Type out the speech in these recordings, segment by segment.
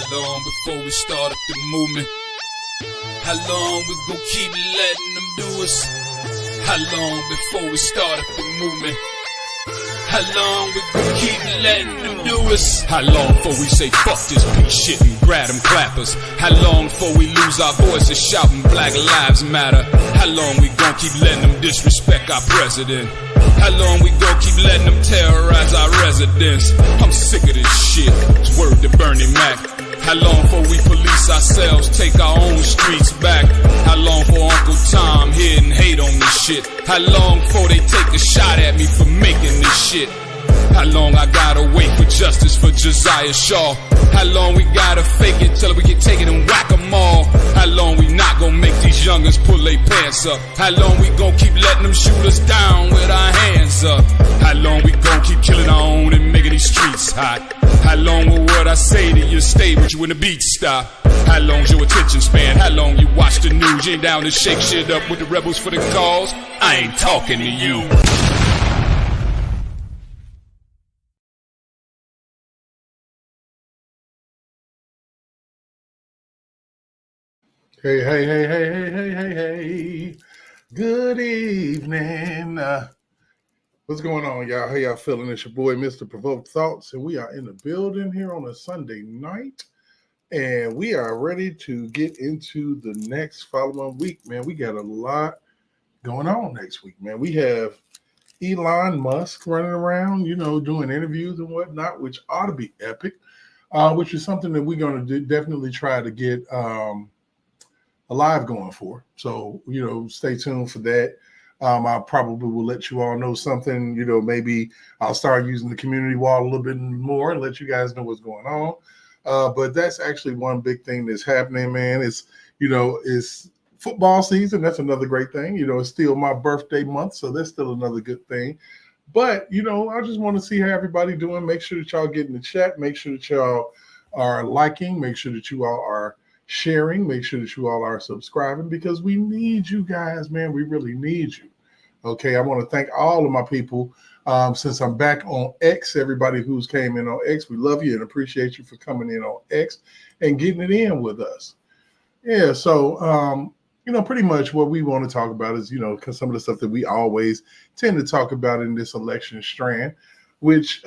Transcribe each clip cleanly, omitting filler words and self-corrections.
long before we start up the movement? How long we gon' keep letting them do us? How long before we start up the movement? How long we gon' keep letting them do us? How long before we say fuck this piece shit and grab them clappers? How long before we lose our voices shouting Black Lives Matter? How long we gon' keep letting them disrespect our president? How long we gon' keep letting them terrorize our residents? I'm sick of this shit, it's word to Bernie Mac. How long before we police ourselves, take our own streets back? How long for Uncle Tom here and hate on this shit? How long before they take a shot at me for making this shit? How long I gotta wait for justice for Josiah Shaw? How long we gotta fake it till we get taken and whack 'em all? How long we not gonna make these youngers pull their pants up? How long we gon' keep letting them shoot us down with our hands up? How long we gon' keep killing our own and making these streets hot? How long will what I say to you stay with you when the beat stop? How long's your attention span? How long you watch the news? You ain't down to shake shit up with the rebels for the cause? I ain't talking to you. Hey. Good evening. What's going on, y'all? How y'all feeling? It's your boy, Mr. Provoke Thoughts, and we are in the building here on a Sunday night, and we are ready to get into the next following week, man. We got a lot going on next week, man. We have Elon Musk running around, doing interviews and whatnot, which ought to be epic, which is something that we're going to definitely try to get a live going for. So, stay tuned for that. I probably will let you all know something, maybe I'll start using the community wall a little bit more and let you guys know what's going on. But that's actually one big thing that's happening, man. It's football season. That's another great thing. It's still my birthday month, so that's still another good thing. But, I just want to see how everybody doing. Make sure that y'all get in the chat. Make sure that y'all are liking. Make sure that you all are sharing. Make sure that you all are subscribing, because we need you guys, man. We really need you. Okay, I want to thank all of my people. Since I'm back on X, everybody who's came in on X, we love you and appreciate you for coming in on X and getting it in with us. Yeah, so pretty much what we want to talk about is, because some of the stuff that we always tend to talk about in this election strand, which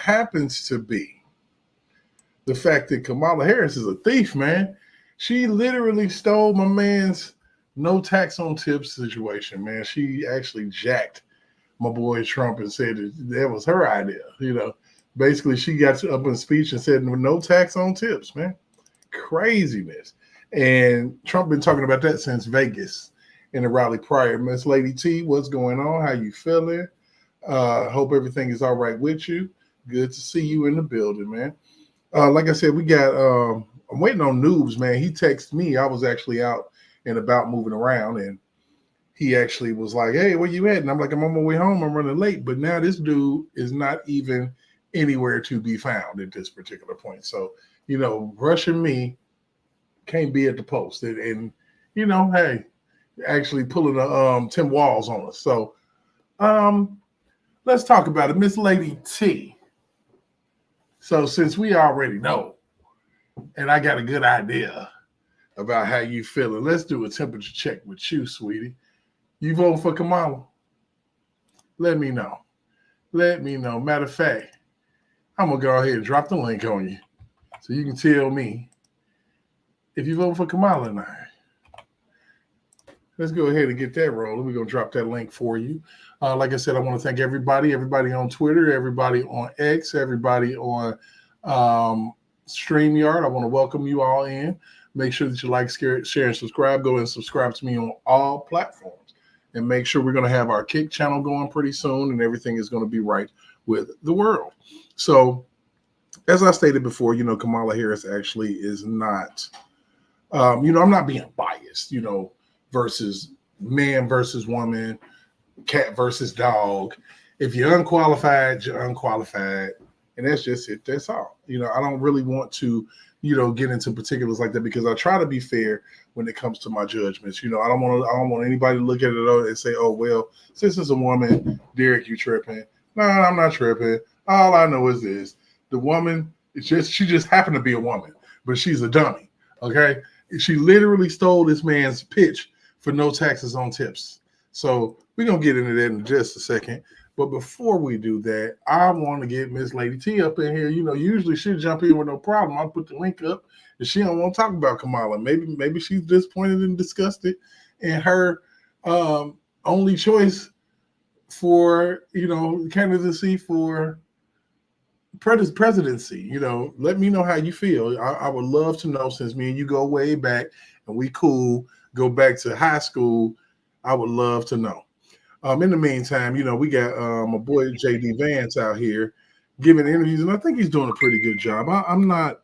happens to be the fact that Kamala Harris is a thief, man. She literally stole my man's no tax on tips situation, man. She actually jacked my boy Trump and said that was her idea. Basically she got up in a speech and said no tax on tips, man. Craziness. And Trump been talking about that since Vegas in the rally prior. Miss Lady T, what's going on? How you feeling? Hope everything is all right with you. Good to see you in the building, man. Like I said, we got I'm waiting on Noobz, man. He texted me. I was actually out and about moving around, and he actually was like, hey, where you at? And I'm like, I'm on my way home. I'm running late. But now this dude is not even anywhere to be found at this particular point. So, rushing me can't be at the post. And hey, actually pulling a Tim Walls on us. So let's talk about it. Miss Lady T. So since we already know, and I got a good idea about how you feeling, let's do a temperature check with you, sweetie. You voting for Kamala? Let me know. Matter of fact, I'm going to go ahead and drop the link on you so you can tell me if you vote for Kamala or not. Let's go ahead and get that rolling. We're going to drop that link for you. Like I said, I want to thank everybody on Twitter, everybody on X, everybody on StreamYard. I want to welcome you all in. Make sure that you like, share, and subscribe. Go and subscribe to me on all platforms. And make sure we're going to have our Kick channel going pretty soon, and everything is going to be right with the world. So, as I stated before, Kamala Harris actually is not, I'm not being biased, versus man versus woman, cat versus dog. If you're unqualified, you're unqualified. And that's just it. That's all. I don't really want to, get into particulars like that, because I try to be fair when it comes to my judgments. I don't want anybody to look at it and say, oh, well, since it's a woman, Derek, you tripping. No, I'm not tripping. All I know is this. The woman, she just happened to be a woman. but she's a dummy. Okay, she literally stole this man's pitch for no taxes on tips. So we're gonna get into that in just a second. But before we do that, I want to get Miss Lady T up in here. Usually she'll jump in with no problem. I'll put the link up, and she don't want to talk about Kamala. Maybe she's disappointed and disgusted, and her only choice for candidacy for presidency. Let me know how you feel. I would love to know, since me and you go way back and we cool, go back to high school. I would love to know. In the meantime, we got my boy JD Vance out here giving interviews, and I think he's doing a pretty good job. I'm not,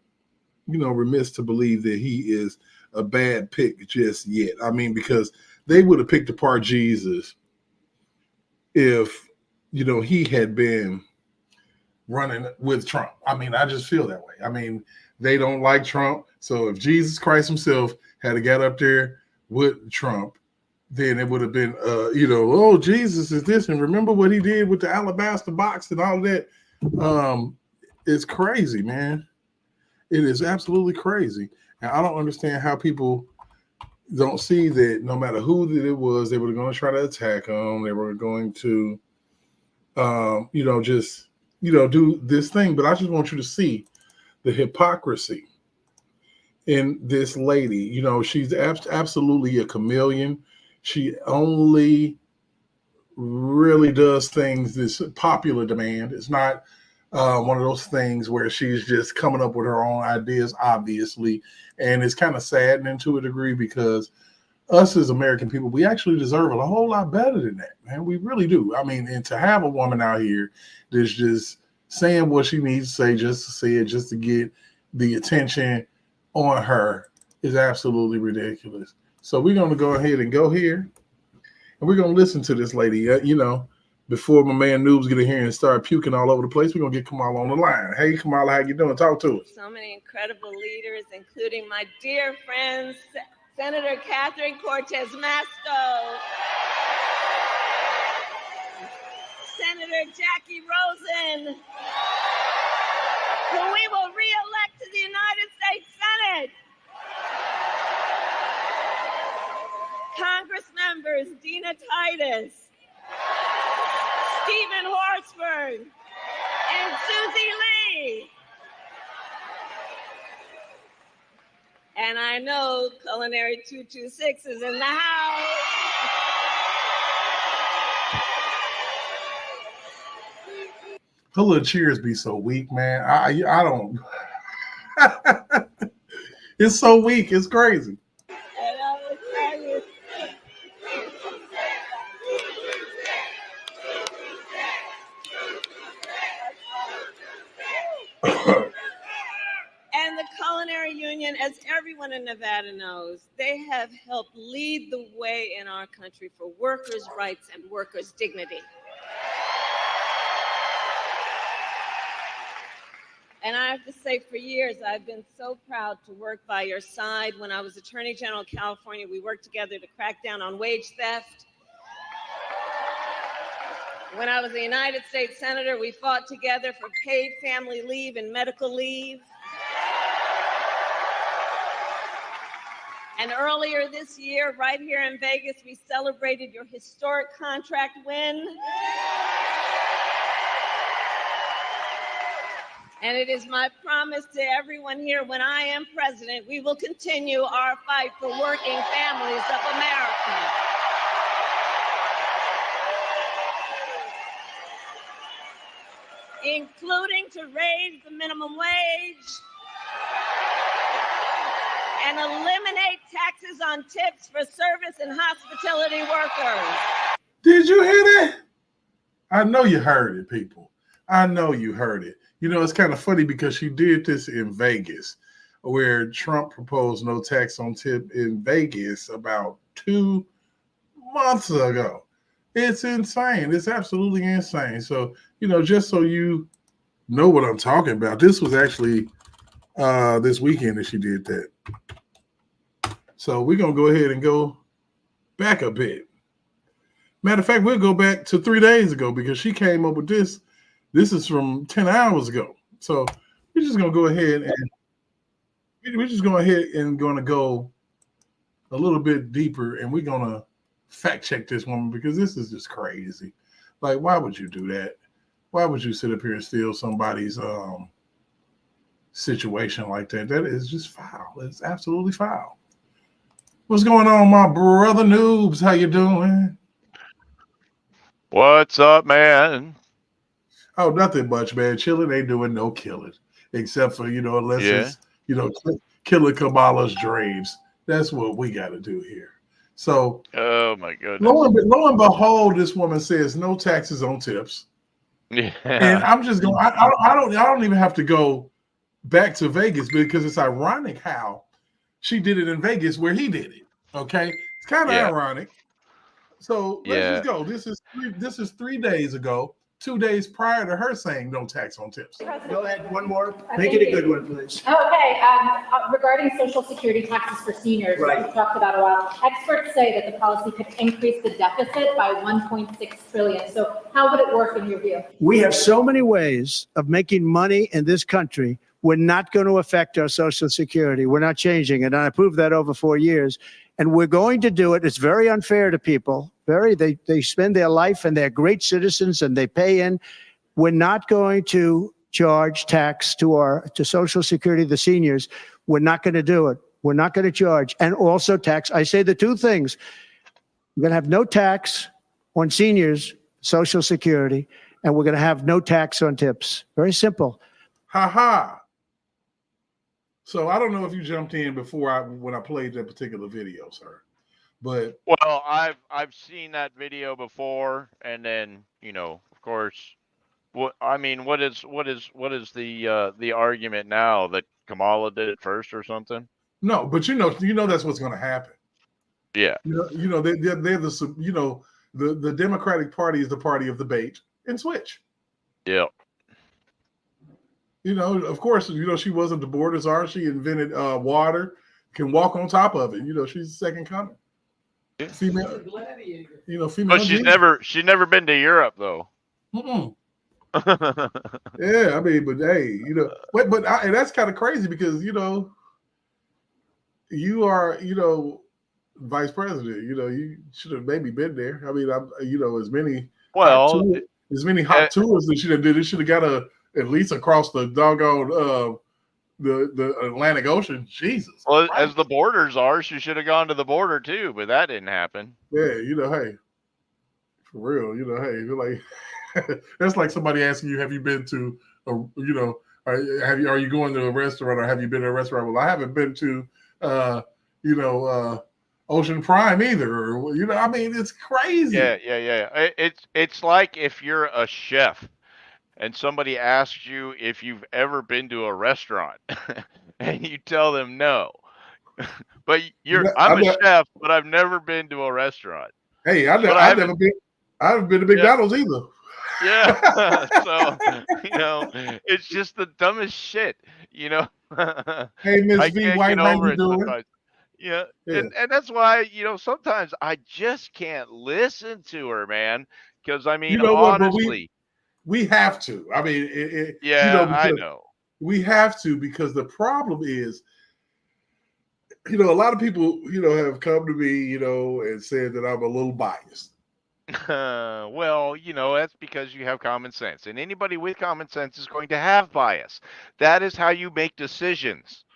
remiss to believe that he is a bad pick just yet. I mean, because they would have picked apart Jesus if, he had been running with Trump. I mean, I just feel that way. I mean, they don't like Trump. So if Jesus Christ himself had got up there with Trump, then it would have been, oh, Jesus is this. And remember what he did with the alabaster box and all that. It's crazy, man. It is absolutely crazy. And I don't understand how people don't see that no matter who it was, they were going to try to attack him. They were going to, do this thing. But I just want you to see the hypocrisy in this lady. She's absolutely a chameleon. She only really does things this popular demand. It's not one of those things where she's just coming up with her own ideas, obviously. And it's kind of saddening to a degree, because us as American people, we actually deserve a whole lot better than that, man. We really do. I mean, and to have a woman out here that's just saying what she needs to say, just to say it, just to get the attention on her, is absolutely ridiculous. So we're going to go ahead and go here, and we're going to listen to this lady. Before my man Noobz get in here and start puking all over the place, we're going to get Kamala on the line. Hey, Kamala, how you doing? Talk to us. So many incredible leaders, including my dear friend, Senator Catherine Cortez Masto, Senator Jackie Rosen, who we will re-elect to the United States Senate. Congress members Dina Titus, Stephen Horsford, and Susie Lee. And I know Culinary 226 is in the house. Her little cheers be so weak, man. I don't. It's so weak. It's crazy. And I will tell you. And the Culinary Union, as everyone in Nevada knows, they have helped lead the way in our country for workers' rights and workers' dignity. And I have to say, for years, I've been so proud to work by your side. When I was Attorney General of California, we worked together to crack down on wage theft. When I was a United States Senator, we fought together for paid family leave and medical leave. And earlier this year, right here in Vegas, we celebrated your historic contract win. And it is my promise to everyone here, when I am president, we will continue our fight for working families of America. Including to raise the minimum wage and eliminate taxes on tips for service and hospitality workers. Did you hear that? I know you heard it, people. I know you heard it. It's kind of funny because she did this in Vegas, where Trump proposed no tax on tip in Vegas about 2 months ago. It's insane. It's absolutely insane. So, just so you know what I'm talking about, this was actually this weekend that she did that. So we're going to go ahead and go back a bit. Matter of fact, we'll go back to 3 days ago, because she came up with this. This is from 10 hours ago. So we're just going to go ahead and we're just going to hit and going to go a little bit deeper, and we're going to fact check this woman because this is just crazy. Like, why would you do that? Why would you sit up here and steal somebody's situation like that? That is just foul. It's absolutely foul. What's going on, my brother Noobz? How you doing? What's up, man? Oh, nothing much, man. Chilling, ain't doing no killing, except for unless Yeah. it's killing Kamala's dreams. That's what we got to do here. So, Oh my goodness. lo and behold, this woman says no taxes on tips, and Yeah. I'm just going. I don't even have to go back to Vegas because it's ironic how she did it in Vegas where he did it. Okay, it's kind of Yeah. ironic. So let's Yeah. just go. This is 3 days ago, 2 days prior to her saying no tax on tips. Go ahead, one more. Make it a good one, please. Okay, regarding Social Security taxes for seniors, which Right. we've talked about a while, experts say that the policy could increase the deficit by 1.6 trillion. So how would it work in your view? We have so many ways of making money in this country. We're not going to affect our Social Security. We're not changing it. And I proved that over 4 years. And we're going to do it. It's very unfair to people. They spend their life and they're great citizens and they pay in. We're not going to charge tax to Social Security, the seniors. We're not going to do it. We're not going to charge. And also tax. I say the two things. We're going to have no tax on seniors, Social Security, and we're going to have no tax on tips. Very simple. Ha ha. So I don't know if you jumped in before when I played that particular video, sir. But Well, I've seen that video before, and then of course, what is the argument now that Kamala did it first or something? no, but that's what's going to happen. Yeah. They're the Democratic Party is the party of the bait and switch. Yeah. Of course, she wasn't the borders are. She invented water, can walk on top of it. She's the second coming. Yeah. Female, female. But she's never been to Europe though. Mm-mm. Yeah, I mean, but hey, and that's kind of crazy because you are vice president. You should have maybe been there. I mean, as many hot tours that she did. It should have got at least across the doggone the Atlantic Ocean. Jesus. Well, Christ. As the borders are, she should have gone to the border too, but that didn't happen. Yeah, hey, for real, hey, you're like that's like somebody asking you, have you been to are you going to a restaurant or have you been to a restaurant? Well, I haven't been to Ocean Prime either. Or, I mean, it's crazy. Yeah. It's like if you're a chef and somebody asks you if you've ever been to a restaurant and you tell them no. But I'm a chef, but I've never been to a restaurant. Hey, I haven't been to McDonald's either. Yeah. So, it's just the dumbest shit, Hey, Miss V, White, how you doing? Yeah. And that's why, sometimes I just can't listen to her, man. Because honestly. We have to. I mean, I know. We have to because the problem is, a lot of people, have come to me, and said that I'm a little biased. Well, that's because you have common sense, and anybody with common sense is going to have bias. That is how you make decisions.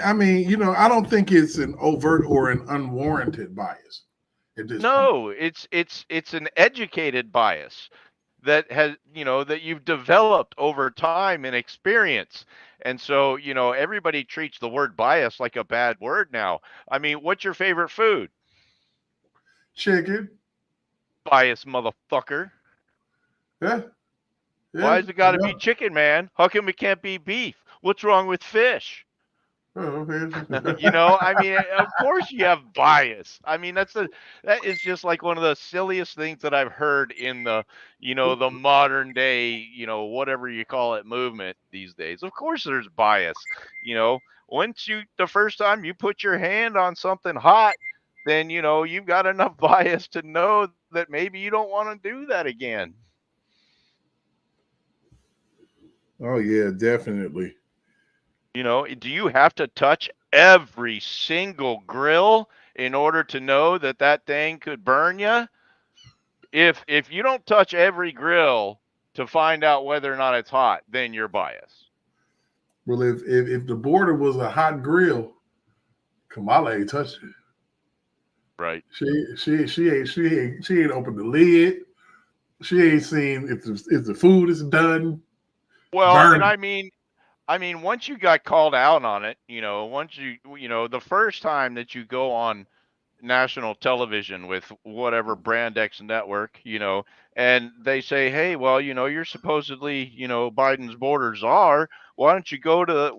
I mean, I don't think it's an overt or an unwarranted bias. No, it's an educated bias that has, that you've developed over time and experience. And so, everybody treats the word bias like a bad word now. I mean, what's your favorite food? Chicken. Bias, motherfucker. Yeah. Why's it got to be chicken, man? How come it can't be beef? What's wrong with fish? Oh, I mean, of course you have bias. I mean, that is just like one of the silliest things that I've heard in the, the modern day, whatever you call it, movement these days. Of course there's bias. Once the first time you put your hand on something hot, then, you've got enough bias to know that maybe you don't want to do that again. Oh, yeah, definitely. You know, do you have to touch every single grill in order to know that that thing could burn you? If you don't touch every grill to find out whether or not it's hot, then you're biased. Well, if the border was a hot grill, Kamala ain't touched it. Right. She ain't opened the lid. She ain't seen if the food is done. Well, and Burn. I mean, once you got called out on it, you know, once you know, the first time that you go on national television with whatever brand X network, you know, and they say, hey, well, you know, you're supposedly, you know, Biden's borders are. Why don't you go to the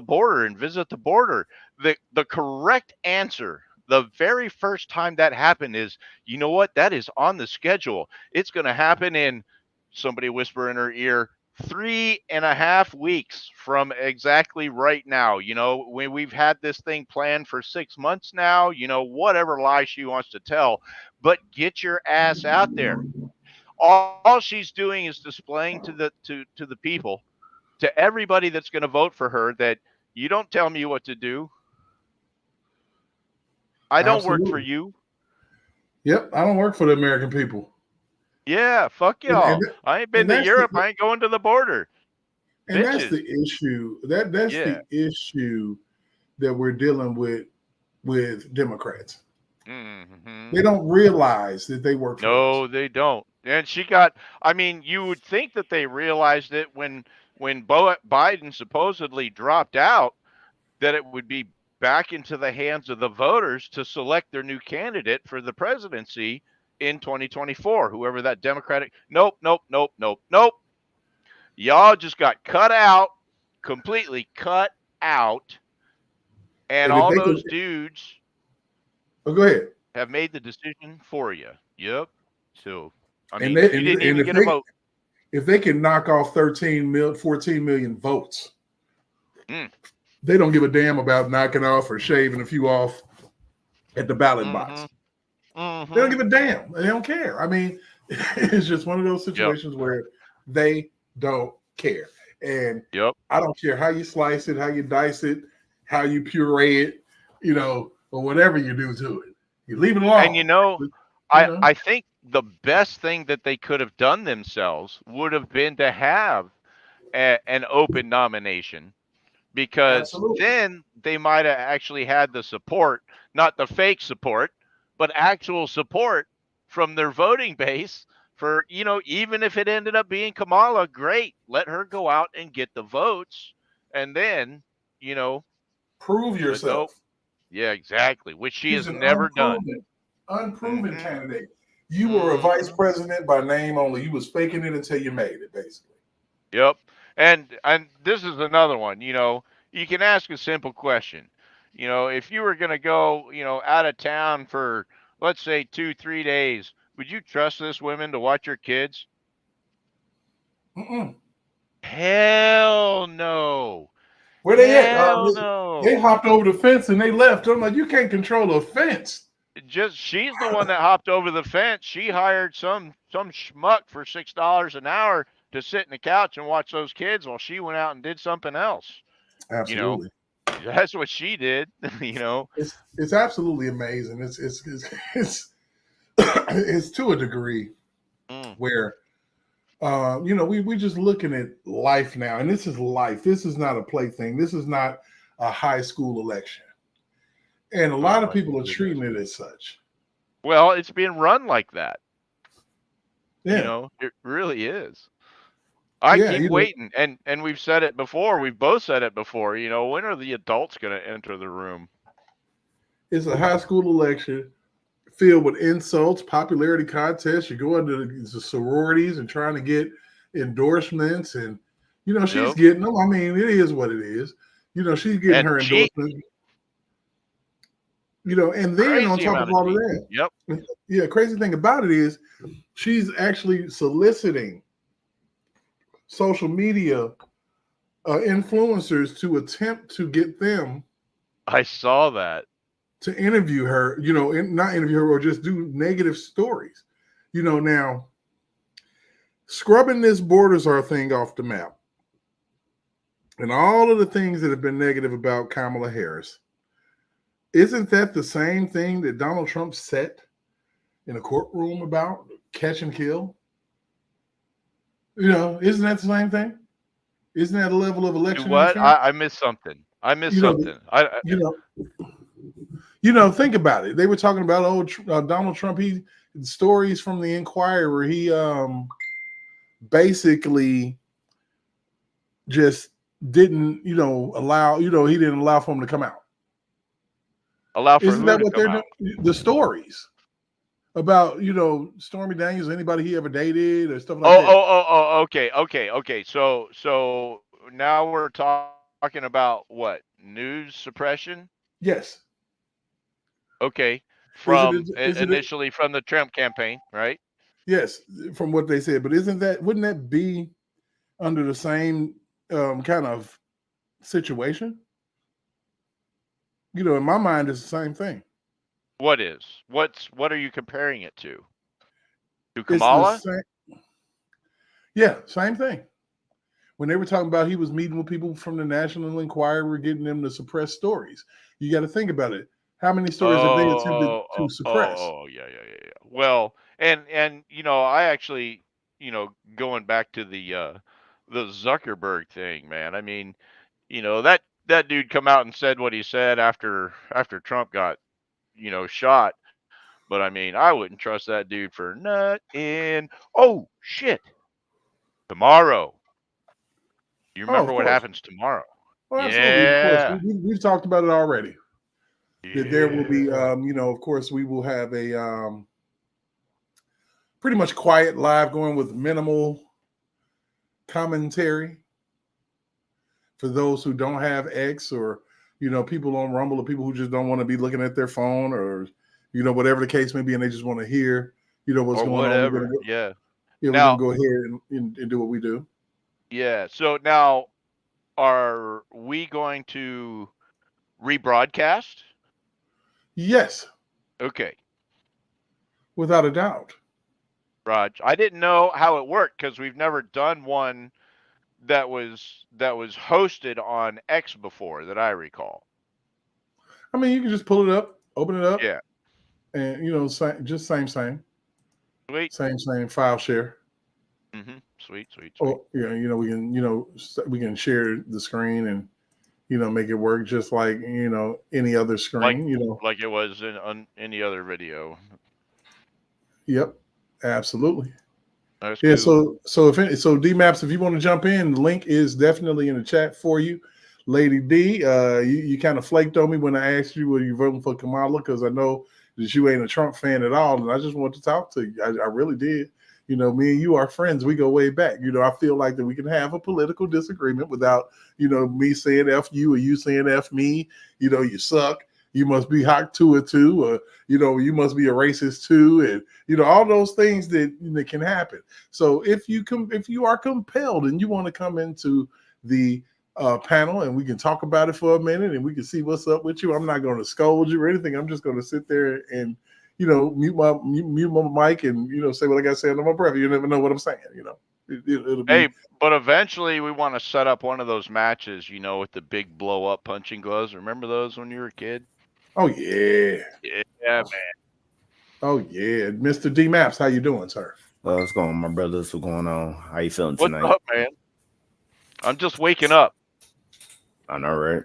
border and visit the border? The correct answer the very first time that happened is, you know what, that is on the schedule. It's going to happen in, somebody whisper in her ear, 3.5 weeks from exactly right now. You know, when we've had this thing planned for 6 months now, you know, whatever lie she wants to tell, but get your ass out there. All she's doing is displaying to the people, to everybody that's going to vote for her, that you don't tell me what to do. I don't work for Absolutely. you. Yep, I don't work for the American people. Yeah, fuck And, y'all. and, I ain't been and to that's Europe. the, I ain't going to the border. and that's Bitches. the issue. That's Yeah. the issue that we're dealing with Democrats. Mm-hmm. They don't realize that they work for us. No, they don't. And she got, I mean, you would think that they realized it when Biden supposedly dropped out, that it would be back into the hands of the voters to select their new candidate for the presidency in 2024, whoever that Democratic. Nope, nope, nope, nope, nope. Y'all just got cut out, completely cut out. And And if all they can, those dudes oh, go ahead. have made the decision for you. Yep. So, I And mean, they you and, didn't and even get a vote. if they can knock off 14 million votes, Mm. they don't give a damn about knocking off or shaving a few off at the ballot box. Mm-hmm. They don't give a damn. They don't care. I mean, it's just one of those situations where they don't care. And I don't care how you slice it, how you dice it, how you puree it, you know, or whatever you do to it. You leave it alone. And you know, I think the best thing that they could have done themselves would have been to have an open nomination, because Absolutely. then they might have actually had the support, not the fake support, but actual support from their voting base for, you know, even if it ended up being Kamala, great. Let her go out and get the votes, and then, you know, prove yourself. Yeah, exactly. Which she She's has an never done. unproven candidate. You were a vice president by name only. You was faking it until you made it, basically. Yep. And this is another one, you know, you can ask a simple question. You know, if you were going to go, you know, out of town for, let's say, 2-3 days, would you trust this woman to watch your kids? Mm-mm. Hell no. Where they at? Hell no. They hopped over the fence and they left. I'm like, you can't control a fence. She's the one that hopped over the fence. She hired some schmuck for $6 an hour to sit in the couch and watch those kids while she went out and did something else. Absolutely. You know, that's what she did. You know, it's absolutely amazing. It's it's to a degree where you know, we just looking at life now, and this is life. This is not a plaything. This is not a high school election. And a lot of people are treating it as such. Well, it's being run like that. Yeah. You know, it really is. I keep waiting, and we've said it before. We've both said it before. You know, when are the adults going to enter the room? It's a high school election filled with insults, popularity contests. You go into the sororities and trying to get endorsements, and you know she's getting them. I mean, it is what it is. You know, she's getting her endorsements. You know, and then on top of all of that, yeah, crazy thing about it is she's actually soliciting social media influencers to attempt to get them. I saw that. To interview her, you know, not interview her or just do negative stories. You know, now scrubbing this borders our thing off the map. and all of the things that have been negative about Kamala Harris, isn't that the same thing that Donald Trump said in a courtroom about catch and kill? Isn't that the same thing? Isn't that a level of Do election what? interference? I missed something. I missed You know, something. I think about it. They were talking about Donald Trump. Stories from the Inquirer where he basically just didn't, allow, he didn't allow for him to come out. allow for Isn't who that to what come they're out? doing? The stories about, Stormy Daniels, anybody he ever dated or stuff like that. Okay. So now we're talking about what? News suppression? Yes. Okay. Is it Initially from the Trump campaign, right? yes, from what they said, but wouldn't that be under the same kind of situation? In my mind, it's the same thing. What is? What are you comparing it to? To It's the Kamala? same. Yeah, same thing. When they were talking about he was meeting with people from the National Enquirer, getting them to suppress stories. You got to think about it. How many stories have they attempted to suppress? Yeah. Well, and I actually, going back to the Zuckerberg thing, man. I mean, that dude come out and said what he said after Trump got, shot. But I mean, I wouldn't trust that dude for nothing. Oh shit! Tomorrow. You Oh, remember of what course. happens tomorrow? Oh, absolutely. Of course. Yeah. We've talked about it already. That there will be, Yeah. of course, we will have a pretty much quiet live going with minimal commentary for those who don't have X or, people on Rumble or people who just don't want to be looking at their phone or, whatever the case may be, and they just want to hear, what's Or going on. whatever. Yeah. We're Now, going to go ahead and do what we do. yeah. So now, are we going to rebroadcast? Yes, Okay. without a doubt. Raj, I didn't know how it worked because we've never done one that was hosted on X before that I recall. I mean, you can just pull it up, open it up, Yeah. and, just same Sweet. file share. Mm-hmm. Sweet. Or we can we can share the screen and make it work just like any other screen. Like it was on any other video. Yep, absolutely. That's Yeah. cool. So DMaps, if you want to jump in, the link is definitely in the chat for you. Lady D, you kind of flaked on me when I asked you whether you voting for Kamala because I know that you ain't a Trump fan at all, and I just wanted to talk to you. I really did. Me and you are friends. We go way back. I feel like that we can have a political disagreement without, me saying F you or you saying F me. You suck. You must be hot to it too, or you must be a racist too, and all those things that can happen. So if you are compelled and you want to come into the panel and we can talk about it for a minute and we can see what's up with you, I'm not going to scold you or anything. I'm just going to sit there and mute my mic and say what I got to say under my breath. You never know what I'm saying. It'll be. Hey, but eventually we want to set up one of those matches, with the big blow up punching gloves. Remember those when you were a kid? Oh yeah. Yeah, man. Oh yeah, Mr. D Maps, how you doing, sir? What's going on, my brothers? What's going on? How you feeling tonight? What's up, man? I'm just waking up. I know, right?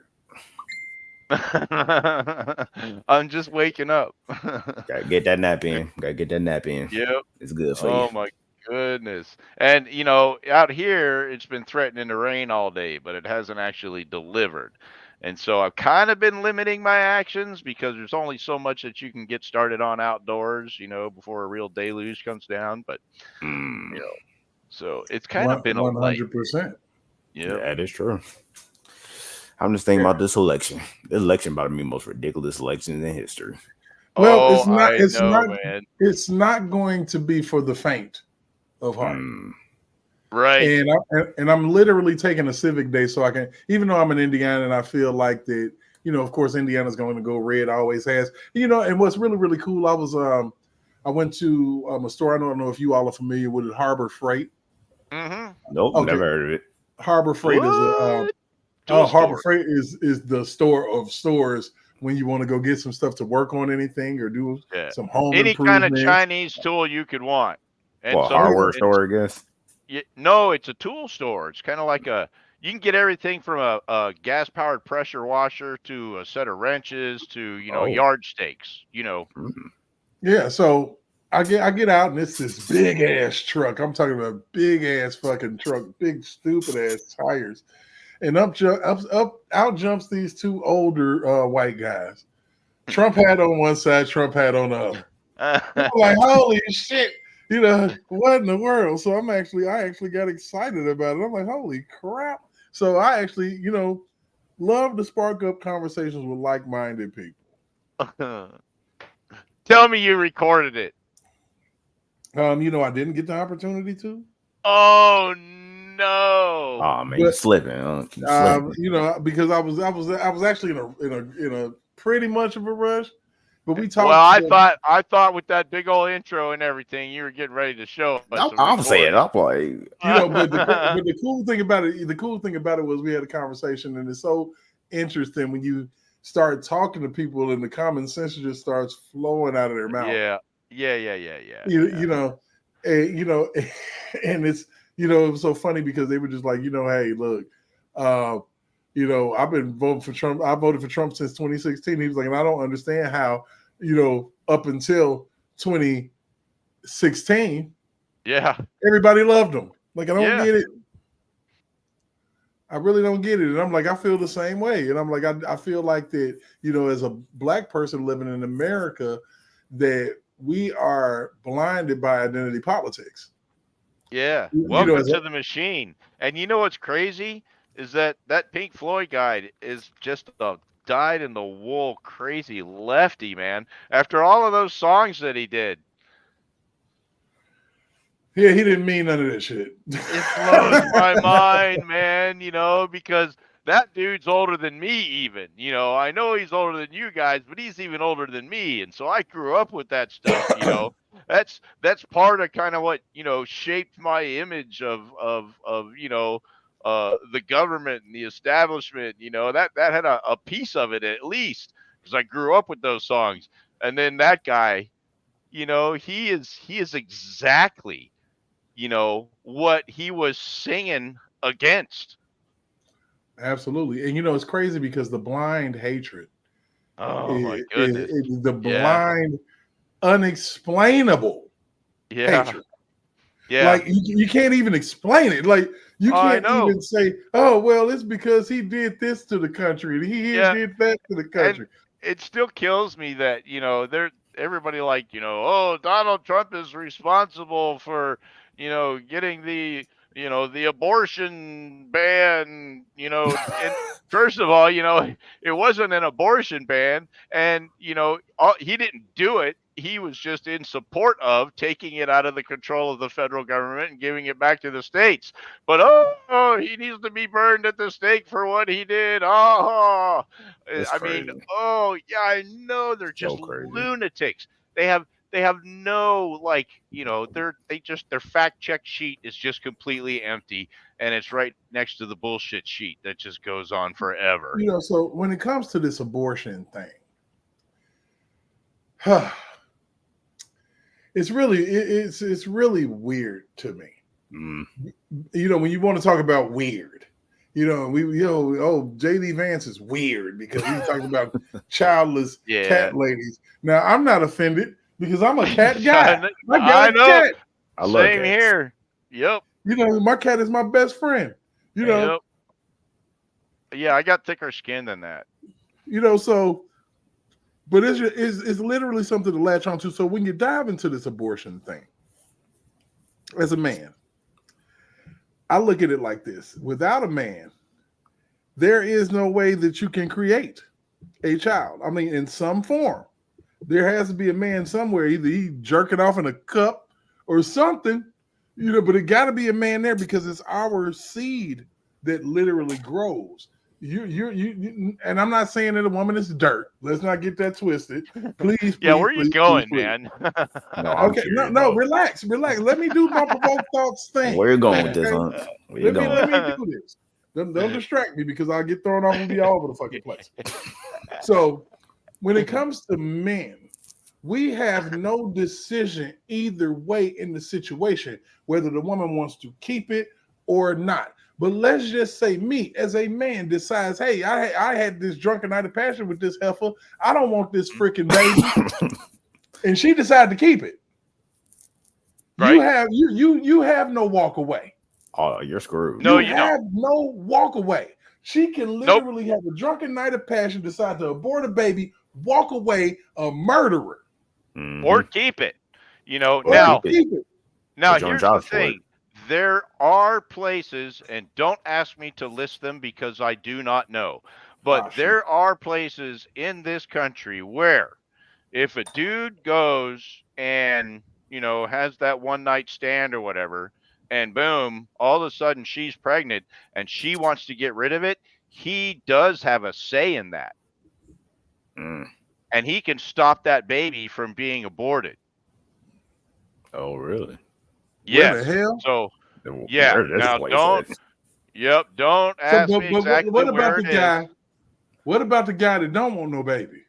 I'm just waking up. Gotta get that nap in. Yep. It's good for you. Oh my goodness. And out here it's been threatening to rain all day, but it hasn't actually delivered. And so I've kind of been limiting my actions because there's only so much that you can get started on outdoors, before a real deluge comes down. But so it's kind of been 100%. Yeah, that is true. I'm just thinking about this election. This election about to be the most ridiculous election in history. Well, man. It's not going to be for the faint of heart. Right. And I'm literally taking a civic day so I can, even though I'm in Indiana and I feel like that, of course, Indiana's going to go red, always has. And what's really, really cool, I went to a store. I don't know if you all are familiar with it, Harbor Freight. Nope, Okay. never heard of it. Harbor Freight is Dual Harbor store. Freight is the store of stores when you want to go get some stuff to work on anything or do Yeah. some home Any kind of improvement. Chinese tool you could want. And Well, so hardware store, I guess. no, it's a tool store. It's kind of like you can get everything from a gas powered pressure washer to a set of wrenches to, Oh. yard stakes, Mhm. Yeah, so I get out and it's this big ass truck. I'm talking about big ass fucking truck, big stupid ass tires, and out jumps these two older white guys. Trump hat on one side, Trump hat on the other. I'm like, holy shit, what in the world? So I actually got excited about it. I'm like, holy crap! So I actually, love to spark up conversations with like-minded people. Tell me you recorded it. I didn't get the opportunity to. Oh no! Oh man, you slipping, huh? You slipping. Because I was actually in a pretty much of a rush, but we talked. Well, I thought with that big old intro and everything, you were getting ready to show us. I'm saying, I'm like, but the cool thing about it was we had a conversation, and it's so interesting when you start talking to people and the common sense just starts flowing out of their mouth. Yeah. And it's it was so funny because they were just like, hey, look, I've been voting for Trump. I voted for Trump since 2016. He was like, and I don't understand how, up until 2016, everybody loved him. Like, I don't get it. I really don't get it. And I'm like, I feel the same way. And I'm like, I feel like that, as a black person living in America, that we are blinded by identity politics. Yeah. Welcome to the machine. And you know what's crazy is that Pink Floyd guy is just a dyed-in-the-wool crazy lefty, man. After all of those songs that he did. Yeah, he didn't mean none of that shit. It blows my mind, man, because that dude's older than me even. I know he's older than you guys, but he's even older than me. And so I grew up with that stuff, That's part of kind of what, shaped my image of the government and the establishment, that had a piece of it at least, because I grew up with those songs. And then that guy, he is exactly, what he was singing against. Absolutely. And it's crazy because the blind hatred. Oh my goodness. The blind, unexplainable hatred. Yeah. Like you can't even explain it. Like you can't even say, oh, well, it's because he did this to the country and he did that to the country. And it still kills me that, everybody like, oh, Donald Trump is responsible for, getting the abortion ban, and first of all, it wasn't an abortion ban, and, he didn't do it. He was just in support of taking it out of the control of the federal government and giving it back to the states. But, he needs to be burned at the stake for what he did. I mean, I know they're just lunatics. They have no, like, their fact check sheet is just completely empty, and it's right next to the bullshit sheet that just goes on forever. So when it comes to this abortion thing, it's really weird to me. When you want to talk about weird, J.D. Vance is weird because he's talking about childless cat ladies. Now I'm not offended because I'm a cat guy. I know. Cat. I love Same here. Yep. My cat is my best friend. Yep. Yeah, I got thicker skin than that. But it's literally something to latch onto. So when you dive into this abortion thing, as a man, I look at it like this. Without a man, there is no way that you can create a child. I mean, in some form. There has to be a man somewhere, either he jerking off in a cup or something, but it got to be a man there because it's our seed that literally grows. You, and I'm not saying that a woman is dirt. Let's not get that twisted. Please. Yeah, where are you going, man? No, relax. Let me do my Provoke Thoughts thing. Where you going with this, huh? Let me do this. Don't distract me because I'll get thrown off and be all over the fucking place. So when it comes to men, we have no decision either way in the situation, whether the woman wants to keep it or not. But let's just say me as a man decides, hey, I had this drunken night of passion with this heifer. I don't want this freaking baby. And she decided to keep it. Right. You have no walk away. Oh, you're screwed. No, you have no walk away. She can literally have a drunken night of passion, decide to abort a baby, walk away, a murderer. Or keep it. You know, now here's the thing. There are places, and don't ask me to list them because I do not know, but there are places in this country where if a dude goes and, you know, has that one night stand or whatever, and boom, all of a sudden she's pregnant and she wants to get rid of it, he does have a say in that. And he can stop that baby from being aborted. Oh, really? Yes. Where the hell? So, yeah. Now, don't ask me exactly what about where the guy? What about the guy that don't want no baby?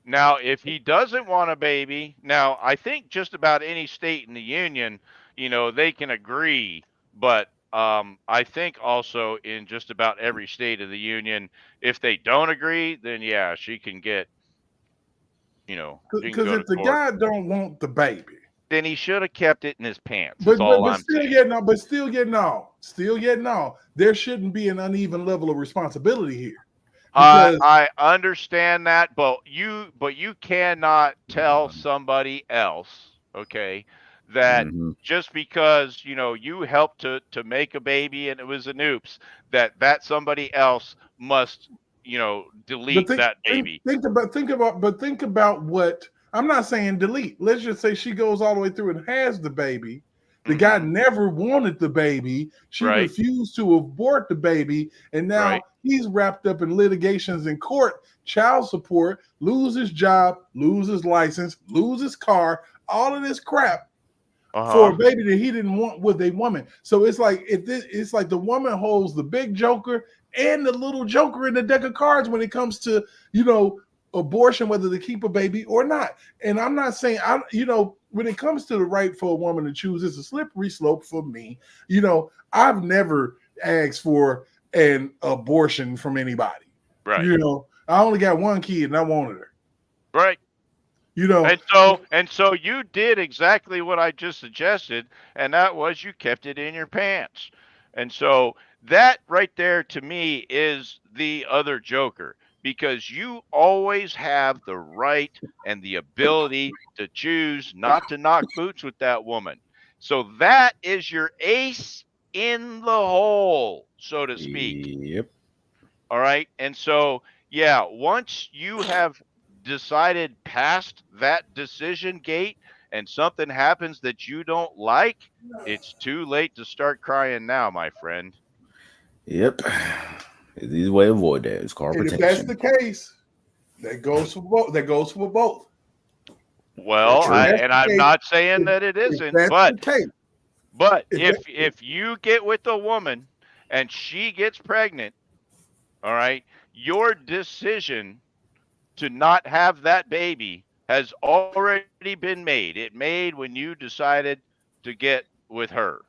Now, if he doesn't want a baby, now I think just about any state in the union, you know, they can agree. But I think also in just about every state of the union, if they don't agree, then yeah, she can get, you know, because if the guy don't want the baby, then he should have kept it in his pants. But still getting all. There shouldn't be an uneven level of responsibility here. I understand that, but you cannot tell somebody else, okay, that just because, you know, you helped to make a baby and it was a Noobz, that somebody else must, you know, delete that baby. Think about what I'm not saying delete. Let's just say she goes all the way through and has the baby. The guy never wanted the baby. She refused to abort the baby. And now he's wrapped up in litigations in court, child support, lose his job, lose his license, lose his car, all of this crap for a baby that he didn't want with a woman. So it's like it's like the woman holds the big joker and the little joker in the deck of cards when it comes to, you know, abortion, whether to keep a baby or not. And I'm not saying, you know, when it comes to the right for a woman to choose, it's a slippery slope for me. You know, I've never asked for an abortion from anybody. Right. You know, I only got one kid and I wanted her. Right. You know, and so you did exactly what I just suggested, and that was you kept it in your pants. And so that right there to me is the other joker. Because you always have the right and the ability to choose not to knock boots with that woman. So that is your ace in the hole, so to speak. Yep. All right. And so, yeah, once you have decided past that decision gate and something happens that you don't like, it's too late to start crying now, my friend. Yep. It's the easy way to avoid that. It's called protection. If that's the case, that goes for both. That goes for both. Well, I'm not saying that it isn't, but if you get with a woman and she gets pregnant, all right, your decision to not have that baby has already been made. It made when you decided to get with her.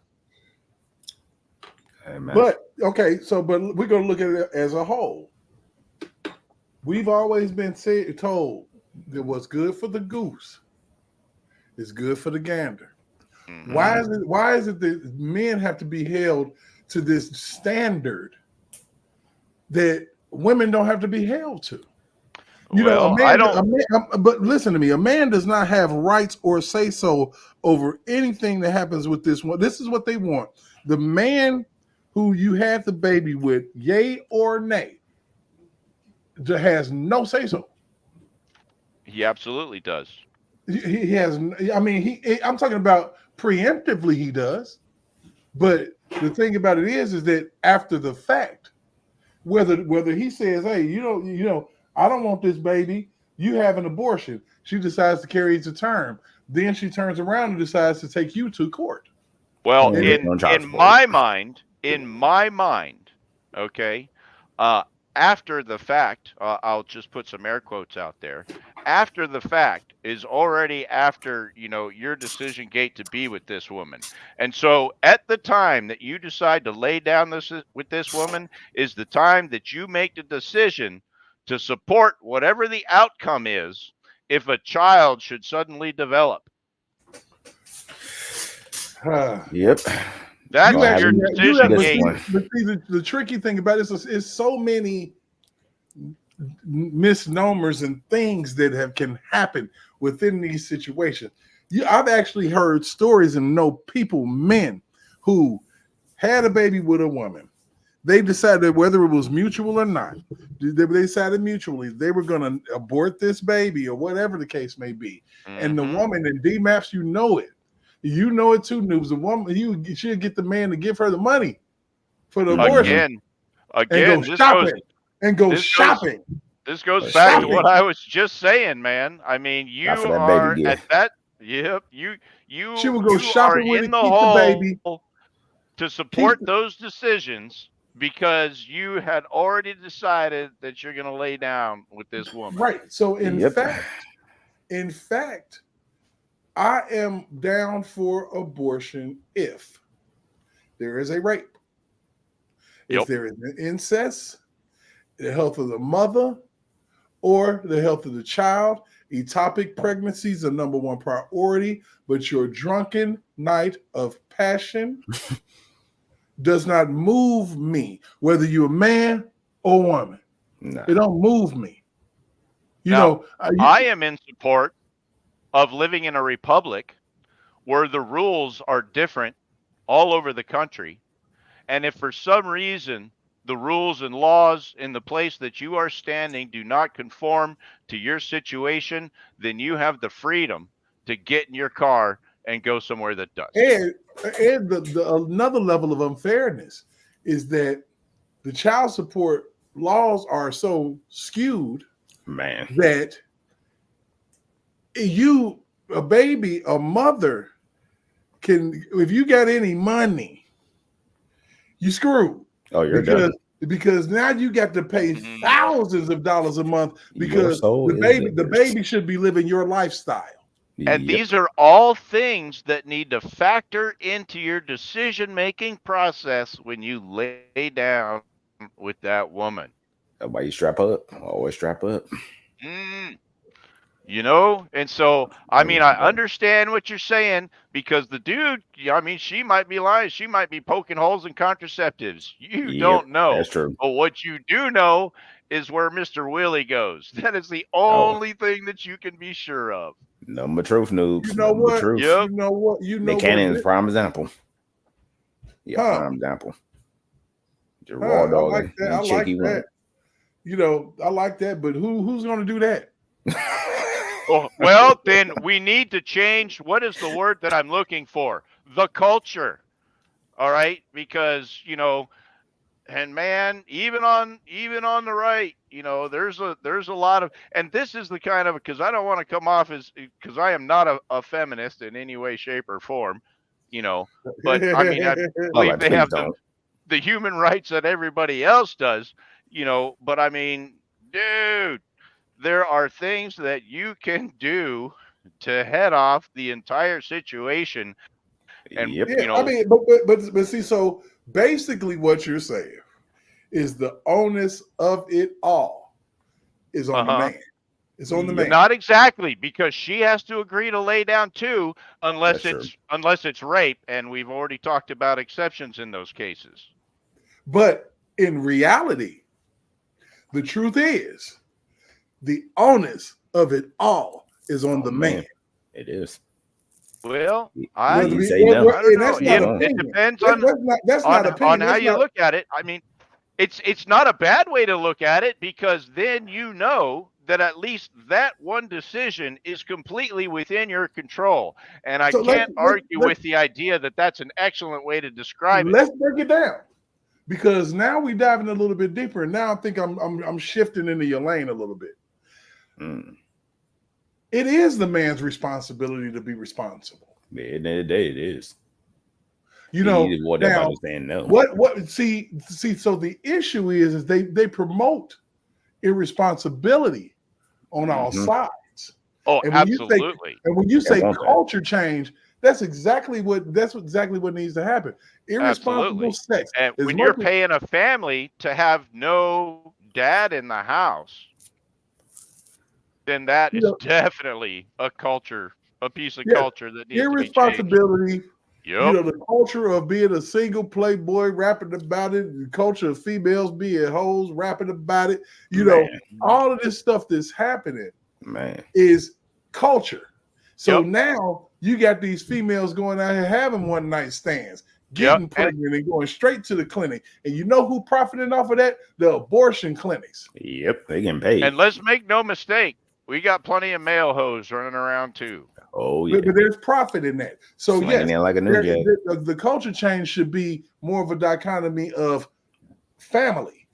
But okay, but we're gonna look at it as a whole. We've always been told that what's good for the goose is good for the gander. Why is it that men have to be held to this standard that women don't have to be held to? You know, but listen to me. A man does not have rights or say so over anything that happens with this one. This is what they want. The man who you had the baby with, yay or nay, has no say so. He absolutely does. He has. I mean, I'm talking about preemptively. He does, but the thing about it is that after the fact, whether he says, "Hey, you know, I don't want this baby," you have an abortion. She decides to carry it to term. Then she turns around and decides to take you to court. Well, in my mind, okay, after the fact, I'll just put some air quotes out there. After the fact is already after, your decision gate to be with this woman. And so at the time that you decide to lay down with this woman is the time that you make the decision to support whatever the outcome is if a child should suddenly develop. Yep. That's You your actually, decision but gate. see, the tricky thing about this is so many misnomers and things that can happen within these situations. I've actually heard stories and know people, men, who had a baby with a woman. They decided whether it was mutual or not. They decided mutually they were going to abort this baby or whatever the case may be. And the woman in D-Maps, you know it. You know it too, Noobz. The woman, she'll get the man to give her the money for the abortion. Again, and go shopping. This goes back to what I was just saying, man. I mean, you are at that. Yep, she will go shopping with in it, the keep hole the baby to support those decisions because you had already decided that you're going to lay down with this woman. Right. So in fact, I am down for abortion if there is a rape, if there is an incest, the health of the mother, or the health of the child. Ectopic pregnancies are number one priority, but your drunken night of passion does not move me, whether you're a man or woman. No. It don't move me. I am in support of living in a republic where the rules are different all over the country. And if for some reason the rules and laws in the place that you are standing do not conform to your situation, then you have the freedom to get in your car and go somewhere that does. And another level of unfairness is that the child support laws are so skewed, man, that a mother can, if you got any money, you screwed. Oh, you're done. Because now you got to pay thousands of dollars a month because the baby should be living your lifestyle. And these are all things that need to factor into your decision-making process when you lay down with that woman. That's why you strap up. Always strap up. And so, I mean, I understand what you're saying because the dude, I mean, she might be lying. She might be poking holes in contraceptives. You don't know. That's true. But what you do know is where Mr. Willie goes. That is the only thing that you can be sure of. Number truth, Noobz. You know what? Truth. Yep. You know what? Nick Cannon's prime example. Yeah, prime example. The raw dog. I like that. I like that. I like that. But who's going to do that? Well, then we need to change. What is the word that I'm looking for? The culture. All right, because and man, even on the right, there's a lot of, and this is the kind of, because I don't want to come off as, because I am not a feminist in any way, shape, or form, but I mean, I believe they have the human rights that everybody else does, but I mean, dude, there are things that you can do to head off the entire situation. And I mean, but see, so basically what you're saying is the onus of it all is on the man. It's on the man. Not exactly, because she has to agree to lay down too, unless it's rape, and we've already talked about exceptions in those cases. But in reality, the truth is, the onus of it all is on the man. It is. Well, it depends on how you look at it. I mean, it's not a bad way to look at it, because then that at least that one decision is completely within your control. And I can't argue with the idea that that's an excellent way to describe it. Let's break it down, because now we're diving a little bit deeper, and now I think I'm shifting into your lane a little bit. It is the man's responsibility to be responsible. At the end of the day, it is. You know, He what now everybody's saying no. what see so the issue is they promote irresponsibility on all sides. Oh, And absolutely. when you say want that. culture change, that's exactly what needs to happen. Irresponsible Absolutely. sex. And As when much you're as- paying a family to have no dad in the house, then that you is know, definitely a piece of yeah, culture that needs to be changed. irresponsibility. Yep. The culture of being a single playboy, rapping about it, the culture of females being hoes, rapping about it. Man. All of this stuff that's happening Man. is culture. So Yep. now you got these females going out here having one night stands, Yep. getting pregnant and going straight to the clinic. And you know who profiting off of that? The abortion clinics. Yep, they getting paid. And let's make no mistake, we got plenty of male hoes running around too. Oh yeah, But there's profit in that. So slinging yes, in like a new jack. the culture change should be more of a dichotomy of family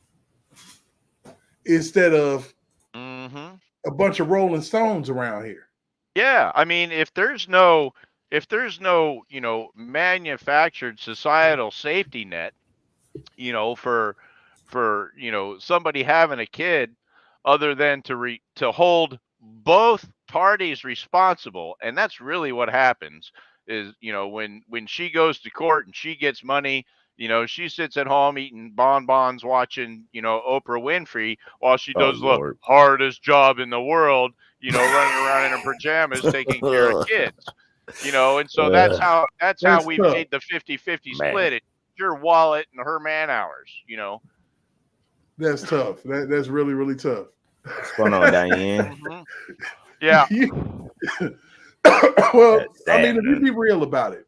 instead of a bunch of Rolling Stones around here. Yeah, I mean, if there's no, manufactured societal safety net, for somebody having a kid, other than to hold both parties responsible, and that's really what happens is, when she goes to court and she gets money, she sits at home eating bonbons, watching, Oprah Winfrey while she Oh, does the Lord. hardest job in the world, running around in her pajamas taking care of kids. And so that's how That's we tough. made the 50-50 Man. split. It's your wallet and her man hours, That's tough. That's really, really tough. What's going on, Diane? Yeah. Well, That's I mean, sad, if you man. be real about it,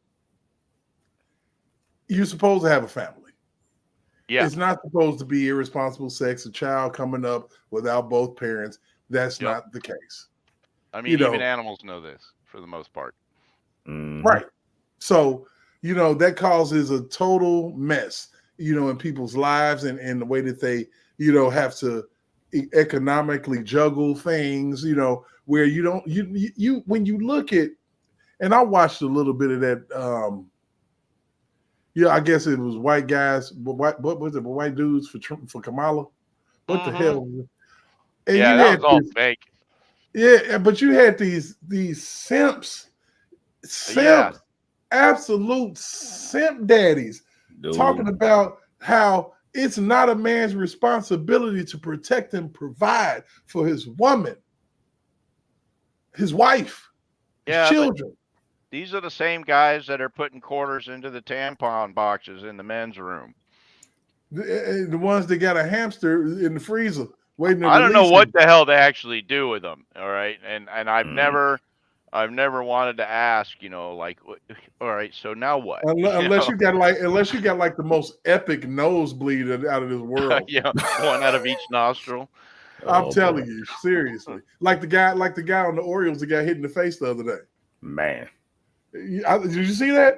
you're supposed to have a family. Yeah. It's not supposed to be irresponsible sex, a child coming up without both parents. That's Yep. not the case. I mean, even animals know this for the most part. Right. So, that causes a total mess, in people's lives and the way that they, have to economically juggle things, where you don't, when you look at, and I watched a little bit of that, I guess it was white guys, what was it, white dudes for Kamala? What the hell? And yeah, that was all fake. Yeah, but you had these simps, Yeah. absolute simp daddies Dude. talking about how it's not a man's responsibility to protect and provide for his woman, his wife, his children. These are the same guys that are putting quarters into the tampon boxes in the men's room. The ones that got a hamster in the freezer waiting to I don't know release what him. the hell they actually do with them. All right. And I've never wanted to ask, like, all right, so now what? Unless you got like the most epic nosebleed out of this world. Yeah, one out of each nostril. I'm telling you, seriously. Like the guy on the Orioles that got hit in the face the other day. Man. Did you see that?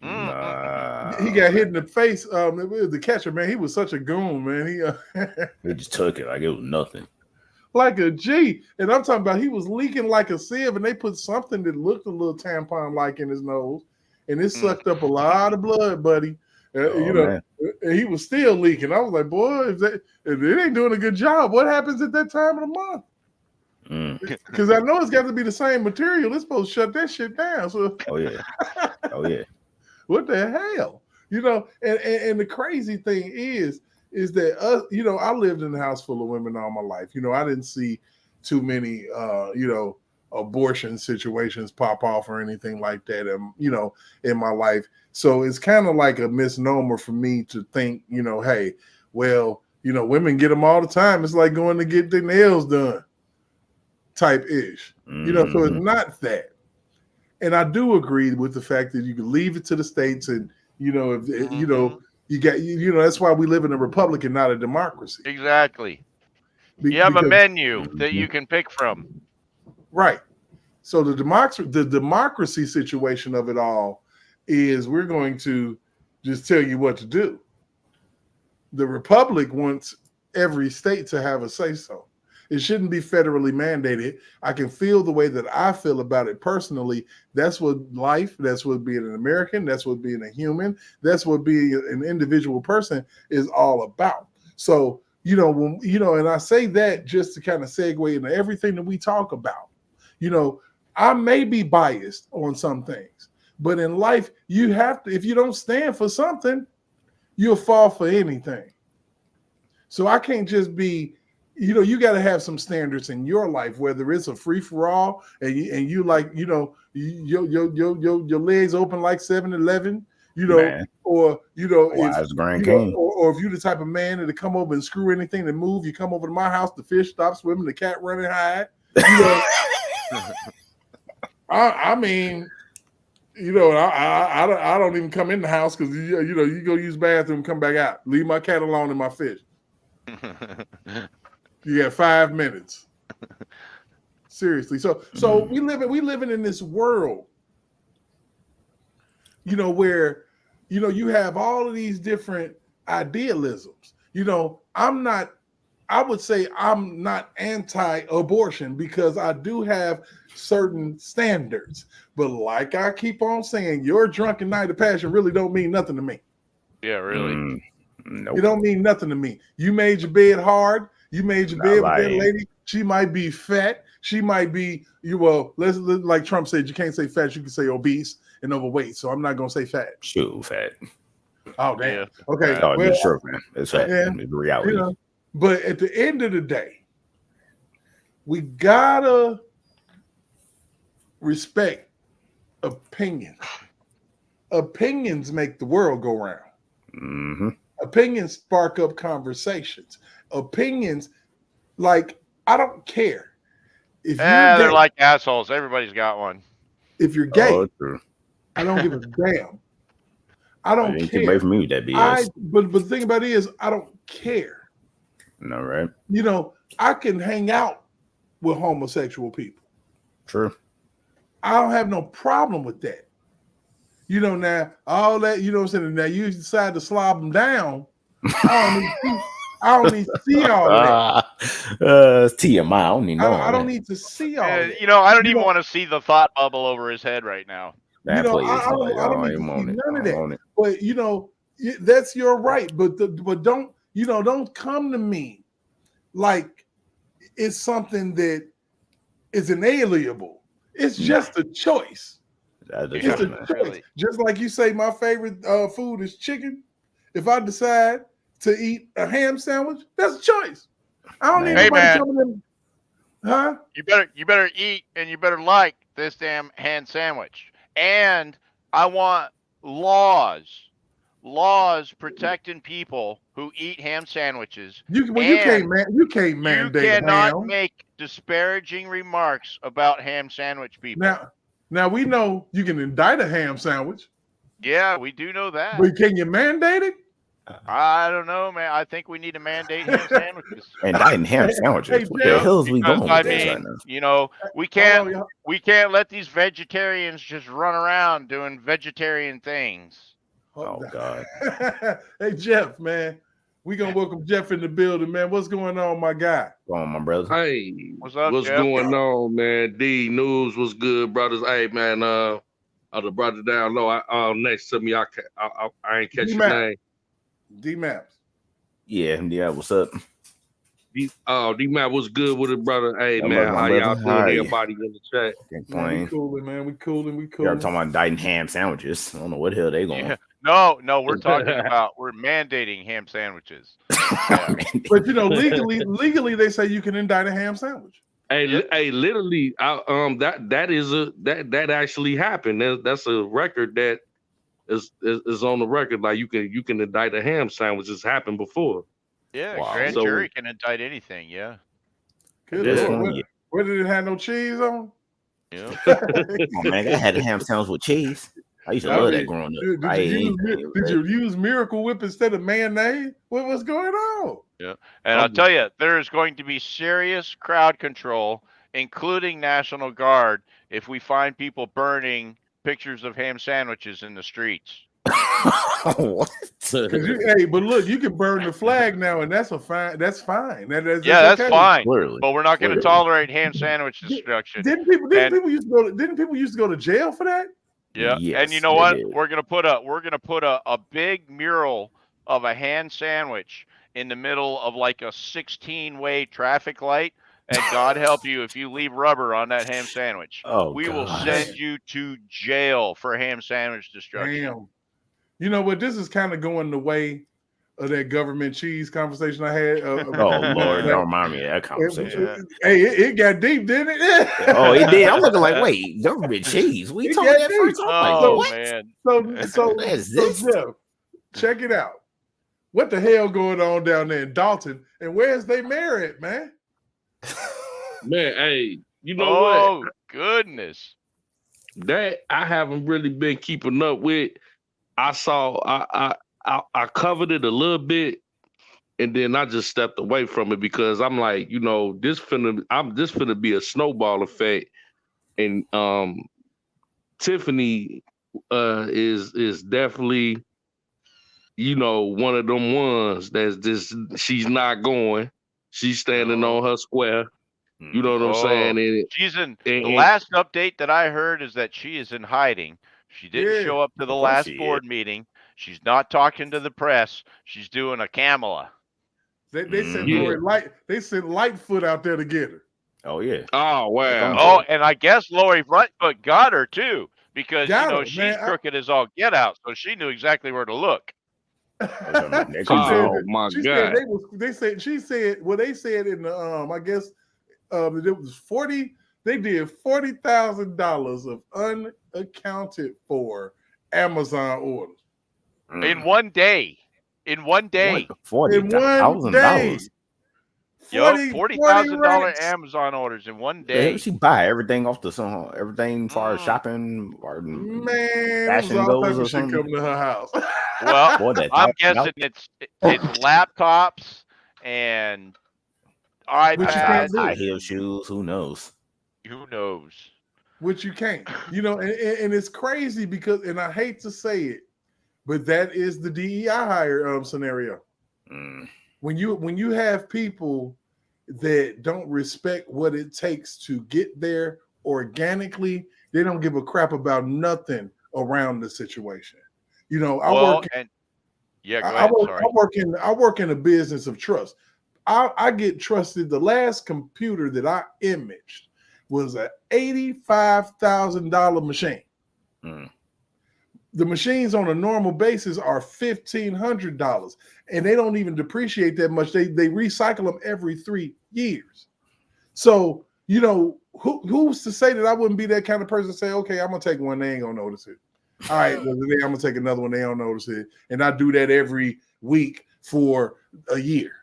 Nah. He got hit in the face. The catcher, man, he was such a goon, man. He just took it like it was nothing. Like a G. And I'm talking about he was leaking like a sieve, and they put something that looked a little tampon-like in his nose, and it sucked up a lot of blood, buddy. Man. And he was still leaking. I was like, boy, if it ain't doing a good job, what happens at that time of the month? Because I know it's got to be the same material. It's supposed to shut that shit down. So, Oh yeah. What the hell? And the crazy thing is that us, I lived in a house full of women all my life. I didn't see too many abortion situations pop off or anything like that in my life. So it's kind of like a misnomer for me to think, hey, well, women get them all the time. It's like going to get their nails done type ish. So it's not that. And I do agree with the fact that you can leave it to the states, and if you got that's why we live in a republic and not a democracy. Exactly. You have a menu that you can pick from. Right. So the democracy situation of it all is we're going to just tell you what to do. The republic wants every state to have a say so. It shouldn't be federally mandated. I can feel the way that I feel about it personally. That's what life, that's what being an American, that's what being a human, that's what being an individual person is all about. So, when and I say that just to kind of segue into everything that we talk about. I may be biased on some things, but in life, you have to, if you don't stand for something, you'll fall for anything. So I can't just be, you got to have some standards in your life, whether it's a free for all and you like, your legs open like 7-Eleven, Man. or Wise Grand King. or if you're the type of man that to come over and screw anything that move, you come over to my house, the fish stop swimming, the cat running hide. I mean, I don't even come in the house because you go use the bathroom, come back out, leave my cat alone and my fish. You got 5 minutes. Seriously. So we living in this world, where you have all of these different idealisms. I would say I'm not anti-abortion because I do have certain standards. But like I keep on saying, your drunken night of passion really don't mean nothing to me. Yeah, really. Nope. It don't mean nothing to me. You made your bed hard. You made your bed with that lady. She might be fat. She might be let's like Trump said, you can't say fat, you can say obese and overweight. So I'm not gonna say fat. Shoot, fat. Oh damn. Yeah. Okay. Oh, it's true, man. It's fat. Yeah, It's reality. But at the end of the day, we gotta respect opinions. Opinions make the world go round. Mm-hmm. Opinions spark up conversations. Opinions, like, I don't care. If they're like assholes. Everybody's got one. If you're gay, true. I don't give a damn. I don't care. Keep away from me with that BS. But the thing about it is, I don't care. No, right? I can hang out with homosexual people. True. I don't have no problem with that. Now all that, what I'm saying? Now you decide to slob them down. I don't need to see all that. It's TMI. I don't need to know. I don't need to see all that. I don't even want to see the thought bubble over his head right now. I don't need to see none of that. But that's your right. But don't come to me like it's something that is inalienable. It's just a choice. It's a choice. Really. Just like you say, my favorite food is chicken. If I decide to eat a ham sandwich, that's a choice. I don't need nobody coming in. Huh? You better eat and you better like this damn ham sandwich. And I want laws protecting people who eat ham sandwiches. You can't mandate. You cannot make disparaging remarks about ham sandwich people. Now we know you can indict a ham sandwich. Yeah, we do know that. But can you mandate it? I don't know, man. I think we need to mandate ham sandwiches. Indicting ham sandwiches. What the hell is we going with this right now? We can't let these vegetarians just run around doing vegetarian things. Oh God. Hey Jeff, man. We gonna welcome Jeff in the building, man. What's going on, my guy? Go on, my brother. Hey, what's up? What's Jeff? going on, man? D Noobz, what's good, brothers? Hey, man. I brought it down low. Next to me, I ain't catch your name. D Maps. Yeah. What's up? D Map, what's good with it, brother? Hey, man, how y'all doing? Everybody in the chat. We cooling, man. We cooling. Y'all talking about indicting ham sandwiches? I don't know what the hell they going. Yeah. No, we're talking about we're mandating ham sandwiches. Yeah. But legally, they say you can indict a ham sandwich. Hey, literally, that actually happened. That's a record that is on the record. Like you can indict a ham sandwich. It's happened before. Yeah, grand jury can indict anything. Yeah. Good. Where did it have no cheese on? Yeah. Oh man, I had a ham sandwich with cheese. I used to love that growing up. Did you use Miracle Whip instead of mayonnaise? What was going on? Yeah, and I'll tell you, there is going to be serious crowd control, including National Guard, if we find people burning pictures of ham sandwiches in the streets. What? Hey, but look, you can burn the flag now, and that's fine. That's fine. That's okay. fine. Clearly. But we're not going to tolerate ham sandwich destruction. Didn't people used to go to jail for that? Yeah. Yes, and you know they what? did. We're gonna put a big mural of a hand sandwich in the middle of like a 16-way traffic light. And God help you if you leave rubber on that ham sandwich. Oh, we will gosh. send you to jail for ham sandwich destruction. Damn. You know what? This is kind of going the way of that government cheese conversation I had. Oh Lord, don't remind me of that conversation. It got deep, didn't it? Oh, it did. I'm looking like, wait, government cheese. We talking that first? I'm like, what? Man. So What is this? Jeff, check it out. What the hell going on down there in Dalton? And where's they married, man? Man, hey, you know Oh what? goodness. That I haven't really been keeping up with. I saw I covered it a little bit, and then I just stepped away from it because I'm like, this finna be a snowball effect. And Tiffany is definitely, one of them ones that's just, she's not going. She's standing on her square. You know what I'm saying? And she's in the last update that I heard is that she is in hiding. She didn't show up to the last board meeting. She's not talking to the press. She's doing a Kamala. They sent Lori they sent Lightfoot out there to get her. Oh yeah. Oh wow. Oh, and I guess Lori Lightfoot got her too, because she's crooked as all get out, so she knew exactly where to look. Oh my God. She said they said in the I guess it was 40. They did $40,000 of unaccounted for Amazon orders in one day. In one day. $40,000. $40,000 Amazon orders in one day. She buy everything off the everything as far as shopping or fashion goes or something. Come to her house. Well, I'm guessing it's laptops and iPads, high heel shoes. Who knows? Who knows? Which you can't, and it's crazy because, and I hate to say it, but that is the DEI hire scenario. When you have people that don't respect what it takes to get there organically, they don't give a crap about nothing around the situation. I work in a business of trust. I get trusted. The last computer that I imaged was an $85,000 machine. The machines on a normal basis are $1,500, and they don't even depreciate that much. They recycle them every 3 years. So, who's to say that I wouldn't be that kind of person to say, okay, I'm gonna take one, they ain't gonna notice it. All right, well, then I'm gonna take another one, they don't notice it. And I do that every week for a year.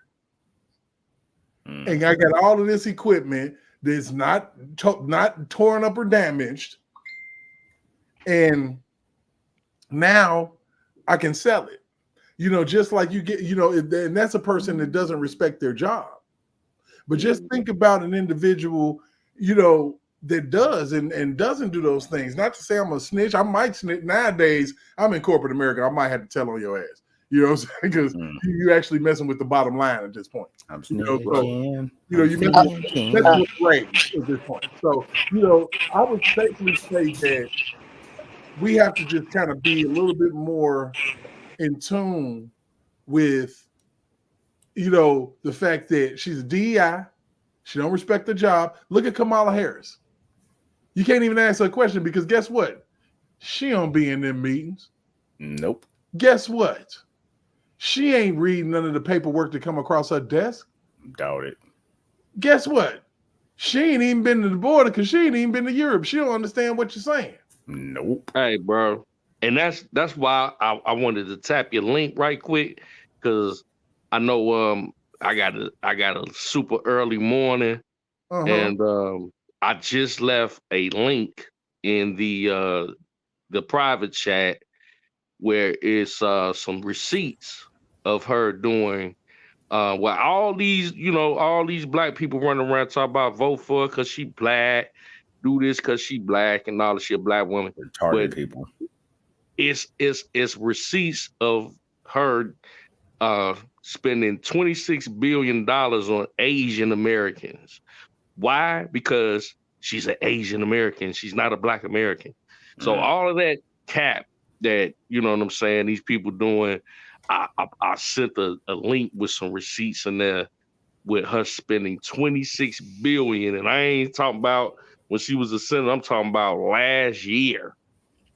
And I got all of this equipment that's not torn up or damaged. And now I can sell it. Just like you get, and that's a person that doesn't respect their job. But just think about an individual, that does and doesn't do those things. Not to say I'm a snitch. I might snitch. Nowadays, I'm in corporate America. I might have to tell on your ass. You know what I'm saying? Because you're actually messing with the bottom line at this point. You messing with the grades at this point. So, I would safely say that we have to just kind of be a little bit more in tune with, the fact that she's a DEI. She don't respect the job. Look at Kamala Harris. You can't even ask her a question because guess what? She don't be in them meetings. Nope. Guess what? She ain't reading none of the paperwork that come across her desk. Doubt it. Guess what? She ain't even been to the border because she ain't even been to Europe. She don't understand what you're saying. Nope. Hey, bro. And that's why I wanted to tap your link right quick, because I know I got a super early morning, and I just left a link in the private chat where it's some receipts of her doing all these black people running around talking about vote for her because she black, do this because she black and all this shit, black woman. Retarded people. It's receipts of her spending $26 billion on Asian Americans. Why? Because she's an Asian American. She's not a Black American. So all of that cap that, you know what I'm saying, these people doing, I sent a link with some receipts in there with her spending $26 billion. And I ain't talking about when she was a senator, I'm talking about last year.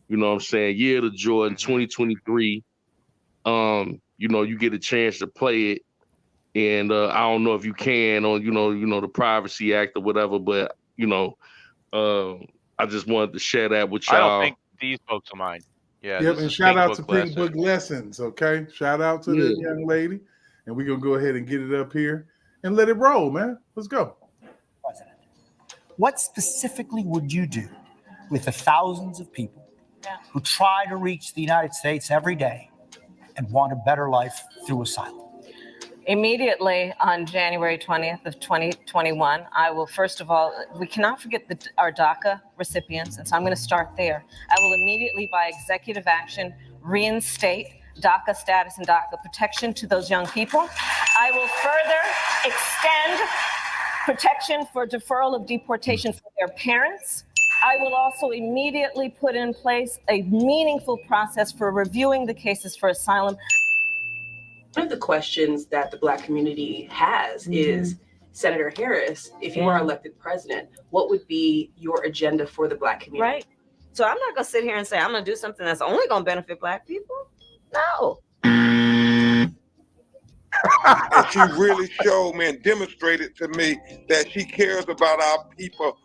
You know what I'm saying? Year of the Jordan, 2023. You know, you get a chance to play it. And I don't know if you can on, you know, the Privacy Act or whatever, but you know, I just wanted to share that with y'all. I don't think these folks are mine. Yeah. Yep, and shout out to Pink Book Lessons, okay? Shout out to the young lady. And we're gonna go ahead and get it up here and let it roll, man. Let's go. President, what specifically would you do with the thousands of people who try to reach the United States every day and want a better life through asylum? Immediately on January 20th of 2021, I will, first of all, we cannot forget our DACA recipients, and so I'm going to start there. I will immediately, by executive action, reinstate DACA status and DACA protection to those young people. I will further extend protection for deferral of deportation for their parents. I will also immediately put in place a meaningful process for reviewing the cases for asylum. One of the questions that the Black community has is, Senator Harris, if you are elected president, what would be your agenda for the Black community? Right. So I'm not going to sit here and say I'm going to do something that's only going to benefit Black people. No. And she really showed me and demonstrated to me that she cares about our people.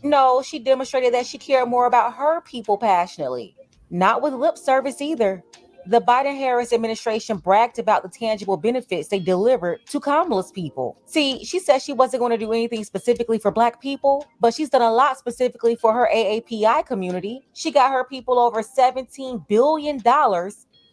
No, she demonstrated that she cared more about her people passionately, not with lip service either. The Biden-Harris administration bragged about the tangible benefits they delivered to Kamala's people. See, she said she wasn't going to do anything specifically for Black people, but she's done a lot specifically for her AAPI community. She got her people over $17 billion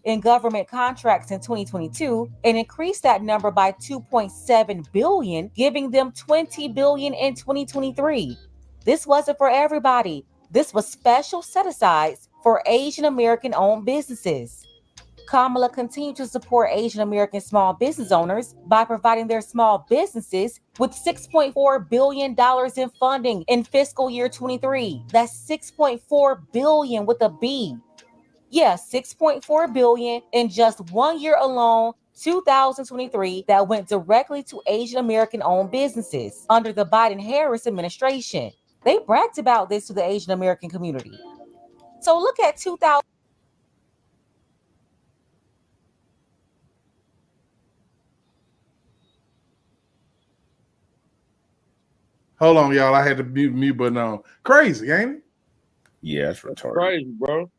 in government contracts in 2022 and increased that number by $2.7 billion, giving them $20 billion in 2023. This wasn't for everybody. This was special set-asides for Asian American owned businesses. Kamala continued to support Asian American small business owners by providing their small businesses with $6.4 billion in funding in fiscal year 23. That's $6.4 billion with a B. Yeah, $6.4 billion in just 1 year alone, 2023, that went directly to Asian American owned businesses under the Biden-Harris administration. They bragged about this to the Asian American community. So look at 2000. Hold on, y'all. I had to mute button on. Crazy, ain't it? Yeah, that's retarded. Crazy, bro.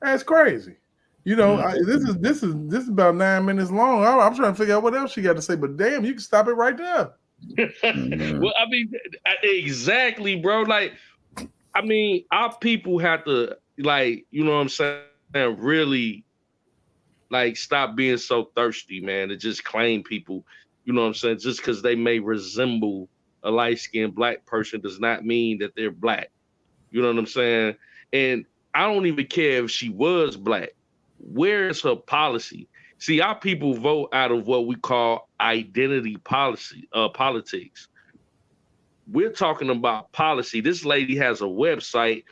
That's crazy. You know, this is about 9 minutes long. I'm trying to figure out what else she got to say, but damn, you can stop it right there. Well, I mean, exactly, bro. Like, I mean, our people have to, like, you know what I'm saying, really, like, stop being so thirsty, man, to just claim people, you know what I'm saying, just because they may resemble a light-skinned Black person does not mean that they're Black. You know what I'm saying? And I don't even care if she was Black. Where is her policy? See, our people vote out of what we call identity policy, politics. We're talking about policy. This lady has a website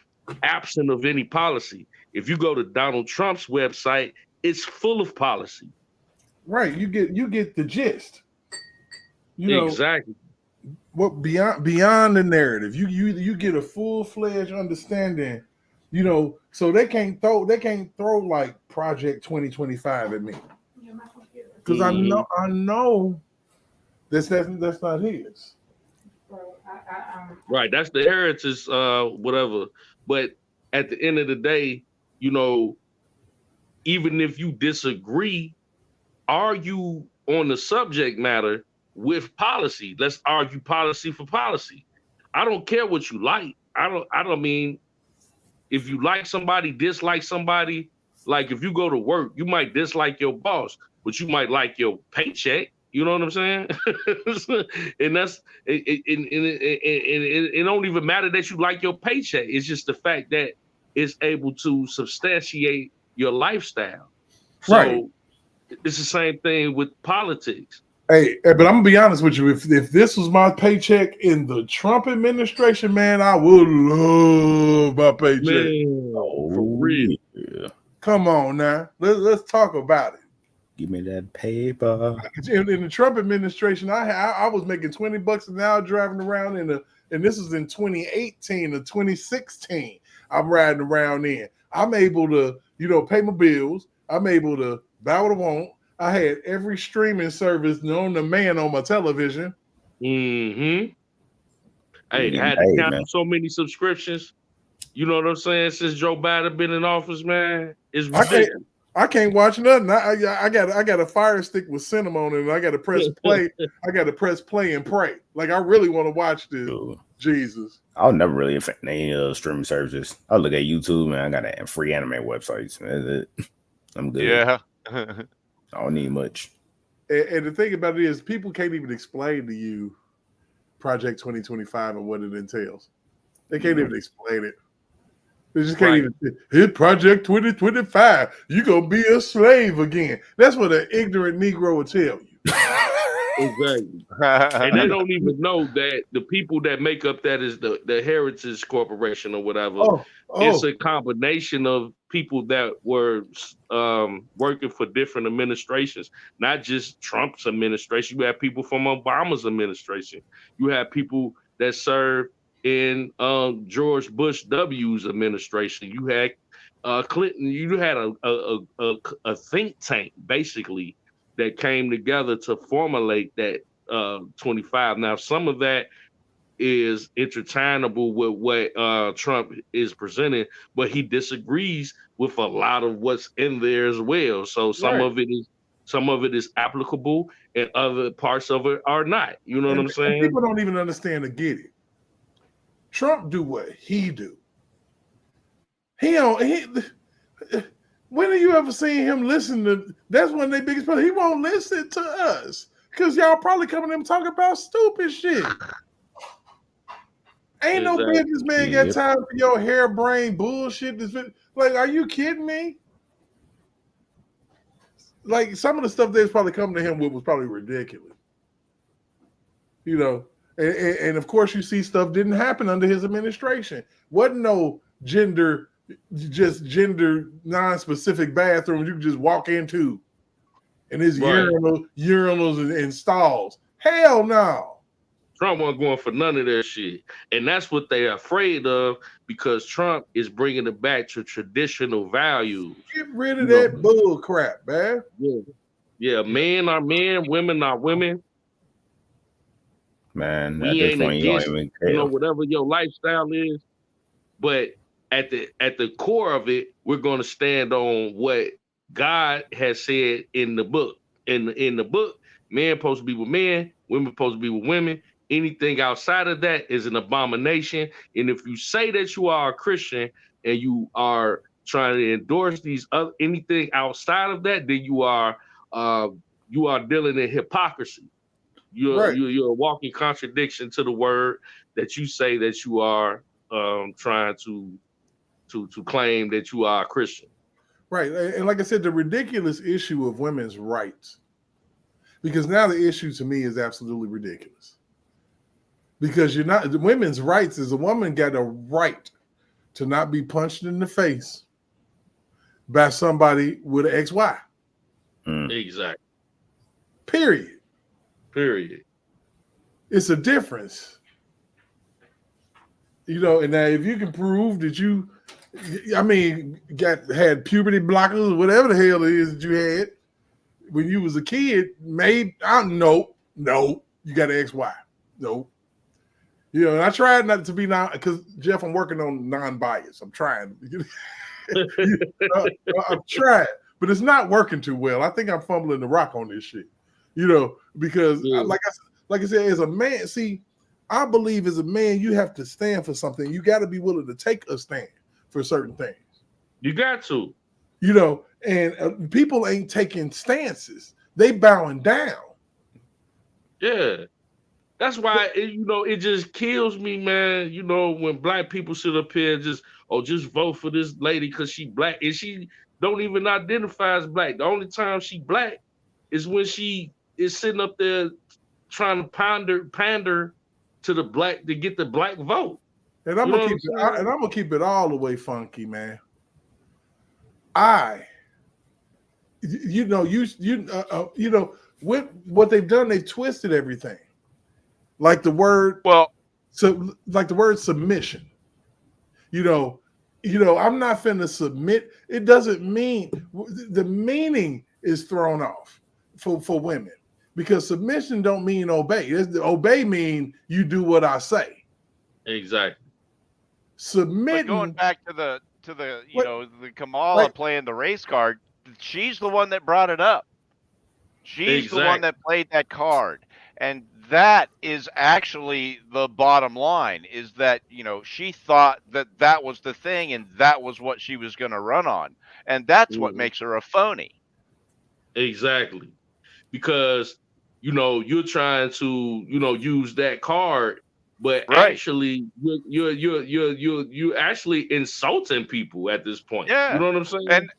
absent of any policy. If you go to Donald Trump's website, it's full of policy. Right. You get the gist. You know, exactly. What beyond the narrative, you get a full-fledged understanding, you know, so they can't throw like Project 2025 at me. Because I know that's not his. Right, that's the heritage, whatever. But at the end of the day, you know, even if you disagree, argue on the subject matter with policy. Let's argue policy for policy. I don't care what you like. I don't mean if you like somebody, dislike somebody. Like if you go to work, you might dislike your boss, but you might like your paycheck. You know what I'm saying? And that's it don't even matter that you like your paycheck. It's just the fact that is able to substantiate your lifestyle. So Right. it's the same thing with politics. Hey, but I'm gonna be honest with you. If this was my paycheck in the Trump administration, man, I would love my paycheck. Man, for real. Yeah. Come on now, let's talk about it. Give me that paper. In the Trump administration, I was making $20 an hour driving around and this was in 2018 or 2016. I'm riding around in. I'm able to, pay my bills. I'm able to buy what I want. I had every streaming service known to man on my television. Mm-hmm. Hey, I had to cancel so many subscriptions. You know what I'm saying? Since Joe Biden been in office, man, it's ridiculous. I can't watch nothing. I got a Fire Stick with cinema on it, and I got to press play. I got to press play and pray. Like I really want to watch this. Ooh. Jesus. I was never really a fan of any of streaming services. I look at YouTube, man. I got free anime websites. I'm good. Yeah. I don't need much. And the thing about it is, people can't even explain to you Project 2025 and what it entails. They can't even explain it. They just can't even hit Project 2025. You're going to be a slave again. That's what an ignorant Negro will tell you. Exactly. And they don't even know that the people that make up that is the Heritage Corporation or whatever. It's a combination of people that were working for different administrations, not just Trump's administration. You have people from Obama's administration. You have people that served in George Bush W's administration. You had Clinton. You had a think tank basically that came together to formulate that 25. Now, some of that is interchangeable with what Trump is presenting, but he disagrees with a lot of what's in there as well. So some of it is applicable, and other parts of it are not. You know what I'm saying? People don't even understand or get it. Trump do what he do. When have you ever seen him listen to? That's one of their biggest problems. He won't listen to us because y'all probably coming to him talking about stupid shit. Ain't no businessman got time for your harebrained bullshit. Like, are you kidding me? Like, some of the stuff they's probably coming to him with was probably ridiculous. And of course, you see stuff didn't happen under his administration. Wasn't no gender non-specific bathrooms you can just walk into, and there's urinals and stalls. Hell no. Trump wasn't going for none of that shit. And that's what they're afraid of, because Trump is bringing it back to traditional values. Get rid of that bull crap, man. Yeah, men are men, women are women. Man, we ain't against, whatever your lifestyle is. But at the core of it, we're going to stand on what God has said in the book. In the book, men supposed to be with men, women supposed to be with women. Anything outside of that is an abomination. And if you say that you are a Christian and you are trying to endorse anything outside of that, then you are dealing in hypocrisy. You're a walking contradiction to the word that you say that you are trying to claim that you are a Christian. Right. And like I said, the ridiculous issue of women's rights, because now the issue to me is absolutely ridiculous. Because the women's rights is a woman got a right to not be punched in the face by somebody with an XY. Exactly. Period. It's a difference. And now if you can prove that you, had puberty blockers or whatever the hell it is that you had when you was a kid, maybe, no, you got an XY. No. And I tried not to be because Jeff, I'm working on non-bias. I'm trying. I'm trying, but it's not working too well. I think I'm fumbling the rock on this shit. Because like I said, as a man, see, I believe as a man, you have to stand for something. You got to be willing to take a stand for certain things. You got to. And people ain't taking stances. They bowing down. Yeah. That's why it just kills me, man. When black people sit up here and just vote for this lady because she black and she don't even identify as black. The only time she black is when she is sitting up there trying to pander to the black to get the black vote. And I'm gonna keep it all the way funky, man. What they've done, they've twisted everything. Like the word, like the word submission. I'm not finna submit. It doesn't mean, the meaning is thrown off for women, because submission don't mean obey. Obey mean you do what I say. Exactly. Submitting. But going back to the the Kamala playing the race card, she's the one that brought it up. She's the one that played that card. And that is actually the bottom line, is that, she thought that was the thing and that was what she was going to run on. And that's what makes her a phony. Exactly. Because, you're trying to, use that card, but actually you're actually insulting people at this point. Yeah. You know what I'm saying? And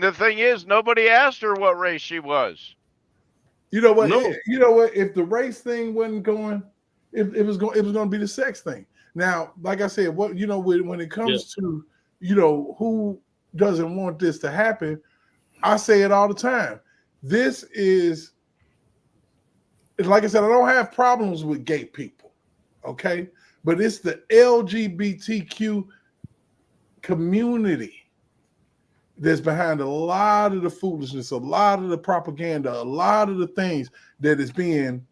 the thing is, nobody asked her what race she was. You know what? No. You know what? If the race thing wasn't going, it was going to be the sex thing. Now, like I said, when it comes to who doesn't want this to happen, I say it all the time. This is, like I said, I don't have problems with gay people, okay? But it's the LGBTQ community that's behind a lot of the foolishness, a lot of the propaganda, a lot of the things that is being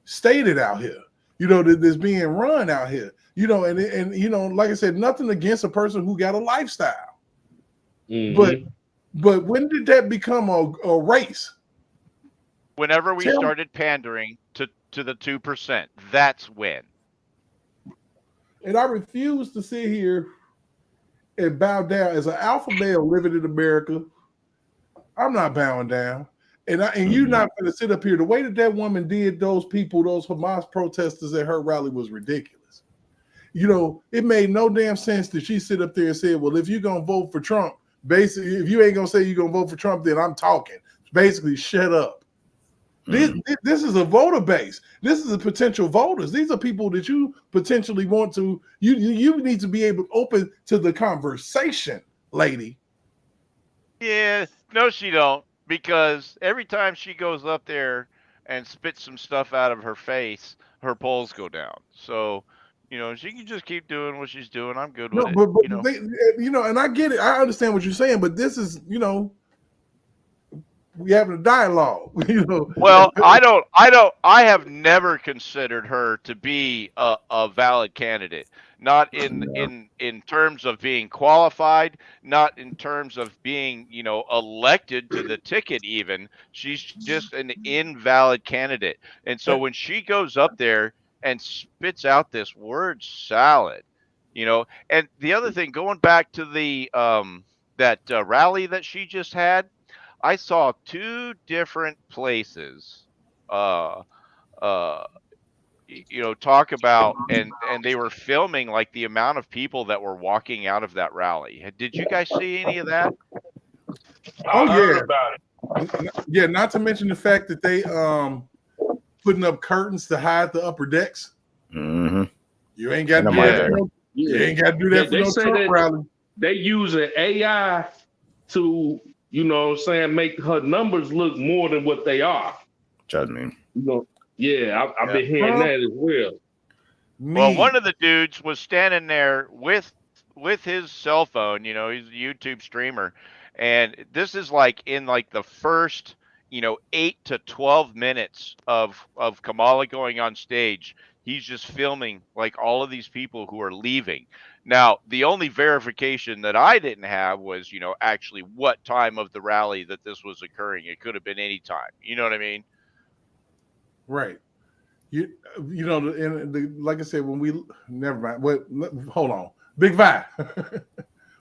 stated out here, that's being run out here, and like I said, nothing against a person who got a lifestyle. Mm-hmm. But when did that become a race? Whenever we started pandering to the 2%, that's when. And I refuse to sit here and bow down as an alpha male living in America. I'm not bowing down, and you're not going to sit up here. The way that woman did those people, those Hamas protesters at her rally, was ridiculous. It made no damn sense that she sit up there and said, "Well, if you're gonna vote for Trump, basically, if you ain't gonna say you're gonna vote for Trump, then I'm talking." Basically, shut up. This is a voter base. This is a potential voters. These are people that you potentially want to. You need to be able to open to the conversation, lady. Yeah, no, she don't, because every time she goes up there and spits some stuff out of her face, her polls go down. So, she can just keep doing what she's doing. I'm good with it. But and I get it. I understand what you're saying, but this is, we having a dialogue. Well, I have never considered her to be a valid candidate. Not in terms of being qualified, not in terms of being, elected to the ticket even. She's just an invalid candidate. And so when she goes up there and spits out this word salad, and the other thing, going back to the that rally that she just had, I saw two different places talk about, and they were filming like the amount of people that were walking out of that rally. Did you guys see any of that? I heard about it. Yeah, not to mention the fact that they putting up curtains to hide the upper decks. Mm-hmm. You ain't got to do that. You ain't got to do that for no Trump rally. They use an AI to, make her numbers look more than what they are. Trust me. I've been hearing that as well. Well, one of the dudes was standing there with his cell phone. He's a YouTube streamer, and this is like in like the first 8 to 12 minutes of Kamala going on stage. He's just filming like all of these people who are leaving. Now, the only verification that I didn't have was, actually what time of the rally that this was occurring. It could have been any time. You know what I mean? Right. Like I said, when we never mind. Hold on, Big Vi.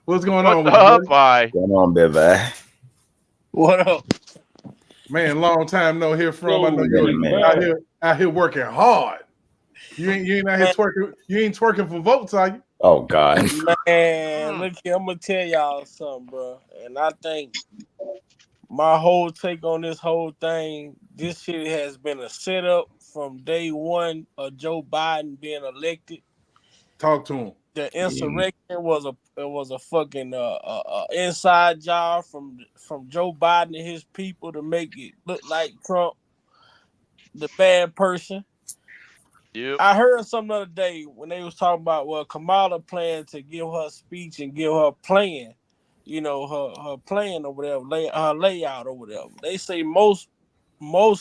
What's going on? What's up, Vi? What's going on, Big Vi? What up, man? Long time no hear from. I know you're out here working hard. You ain't out here twerking. You ain't twerking for votes, are you? Oh God. Man, look here, I'm gonna tell y'all something, bro. And I think my whole take on this whole thing, this shit has been a setup from day one of Joe Biden being elected. Talk to him. The insurrection was a fucking inside job from Joe Biden and his people to make it look like Trump, the bad person. Yep. I heard some other day when they was talking about Kamala planned to give her speech and give her plan, her plan or whatever, her layout or whatever. They say most